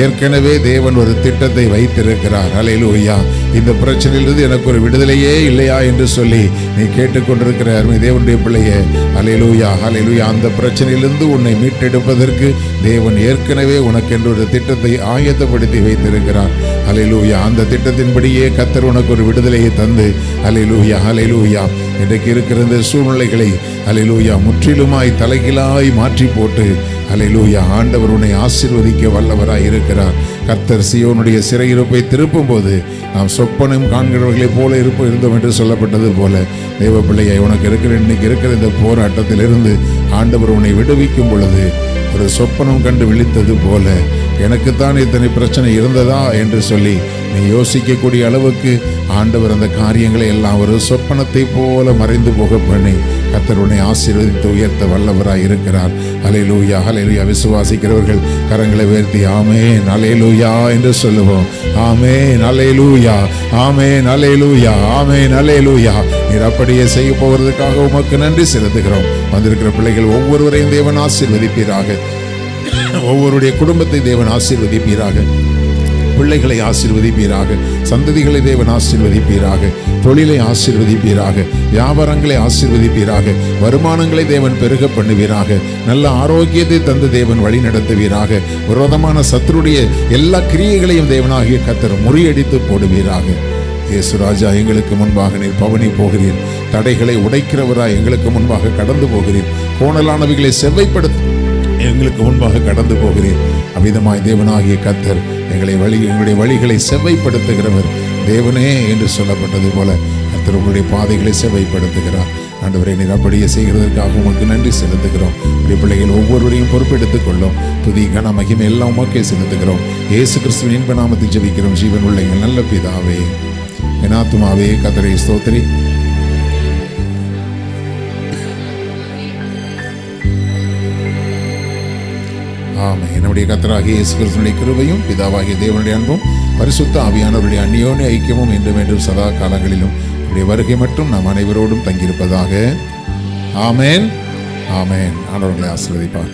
ஏற்கனவே தேவன் ஒரு திட்டத்தை வைத்திருக்கிறார். ஹல்லேலூயா. இந்த பிரச்சனையிலிருந்து எனக்கு ஒரு விடுதலையே இல்லையா என்று சொல்லி நீ கேட்டுக்கொண்டிருக்கிற அருமை தேவனுடைய பிள்ளைய ஹல்லேலூயா ஹல்லேலூயா. அந்த பிரச்சனையிலிருந்து உன்னை மீட்டெடுப்பதற்கு தேவன் ஏற்கனவே உனக்கென்று ஒரு திட்டத்தை ஆயத்தப்படுத்தி வைத்திருக்கிறார். ஹல்லேலூயா. அந்த திட்டத்தின்படியே கர்த்தர் உனக்கு ஒரு விடுதலையை தந்து ஹல்லேலூயா ஹல்லேலூயா. இன்றைக்கு இருக்கிற இந்த சூழ்நிலைகளை ஹல்லேலூயா முற்றிலுமாய் தலைகீழாய் மாற்றி போட்டு ஹல்லேலூயா ஆண்டவர் உன்னை ஆசீர்வதிக்க வல்லவராய் இருக்கிறார். கர்த்தர் சீயோனுடைய சிறையிருப்பை திருப்பும் போது நாம் சொப்பனம் காண்கிறவர்களைப் போல இருந்தோம் என்று சொல்லப்பட்டது போல தேவ பிள்ளையை உனக்கு இன்னைக்கு இருக்கிற இந்த போராட்டத்திலிருந்து ஆண்டவர் உன்னை விடுவிக்கும் பொழுது ஒரு சொப்பனம் கண்டு விழித்தது போல எனக்குத்தான் இத்தனை பிரச்சனை இருந்ததா என்று சொல்லி நீ யோசிக்கக்கூடிய அளவுக்கு ஆண்டவர் அந்த காரியங்களை எல்லாம் ஒரு சொப்பனத்தை போல மறைந்து போக பண்ணி கர்த்தர் உன்னை ஆசீர்வதித்து உயர்த்த வல்லவராய் இருக்கிறார். ஹல்லேலூயா ஹல்லேலூயா. விசுவாசிக்கிறவர்கள் கரங்களை உயர்த்தி ஆமென் ஹல்லேலூயா என்று சொல்லுவோம். ஆமென் ஹல்லேலூயா ஆமென் ஹல்லேலூயா ஆமென் ஹல்லேலூயா. நீர் அப்படியே செய்ய போவதற்காக உமக்கு நன்றி செலுத்துகிறோம். வந்திருக்கிற பிள்ளைகள் ஒவ்வொருவரையும் தேவன் ஆசீர்வதிப்பீராக. ஒவ்வொருடைய குடும்பத்தை தேவன் ஆசீர்வதிப்பீராக. பிள்ளைகளை ஆசீர்வதிப்பீராக. சந்ததிகளை தேவன் ஆசீர்வதிப்பீராக. தொழிலை ஆசீர்வதிப்பீராக. வியாபாரங்களை ஆசீர்வதிப்பீராக. வருமானங்களை தேவன் பெருக பண்ணுவீராக. நல்ல ஆரோக்கியத்தை தந்து தேவன் வழி நடத்துவீராக. விரோதமான சத்துருடைய எல்லா கிரியைகளையும் தேவனாகிய கர்த்தர் முறியடித்து போடுவீராக. இயேசுராஜா, எங்களுக்கு முன்பாக நீர் பவனி போகிறீர். தடைகளை உடைக்கிறவராய் எங்களுக்கு முன்பாக கடந்து போகிறீர். கோணலானவைகளை செவ்வைப்படுத்த எங்களுக்கு முன்பாக கடந்து போகிறீர். அவ்விதமாய் தேவனாகிய கர்த்தர் எங்களுடைய வழிகளை செவ்வைப்படுத்துகிறவர் தேவனே என்று சொல்லப்பட்டது போல கர்த்தர் உங்களுடைய பாதைகளை செவ்வைப்படுத்துகிறார். ஆண்டவரை நீர் அப்படியே செய்கிறதற்காக உமக்கு நன்றி செலுத்துகிறோம். உடைய பிள்ளைகள் ஒவ்வொருவரையும் பொறுப்பெடுத்துக் கொள்ளும். துதி கன மகிமை எல்லாம் உமக்கே செலுத்துகிறோம். இயேசு கிறிஸ்துவின் இன்ப நாமத்தில் ஜெபிக்கிறோம் ஜீவன் உள்ள எங்கள் நல்ல பிதாவே. என் ஆத்துமாவே கர்த்தரை ஸ்தோத்திரி. ஆமென். என்னுடைய கர்த்தராகிய இயேசு கிறிஸ்துவினுடைய கிருபையும் பிதாவாகிய தேவனுடைய அன்பும் பரிசுத்த ஆவியானவருடைய அந்யோன்ய ஐக்கியமும் என்றும் என்றும் சதா காலங்களிலும் என்னுடைய வருகை மட்டும் நாம் அனைவரோடும் தங்கியிருப்பதாக. ஆமென் ஆமென். ஆண்டவர்களை ஆசீர்வதிப்பார்.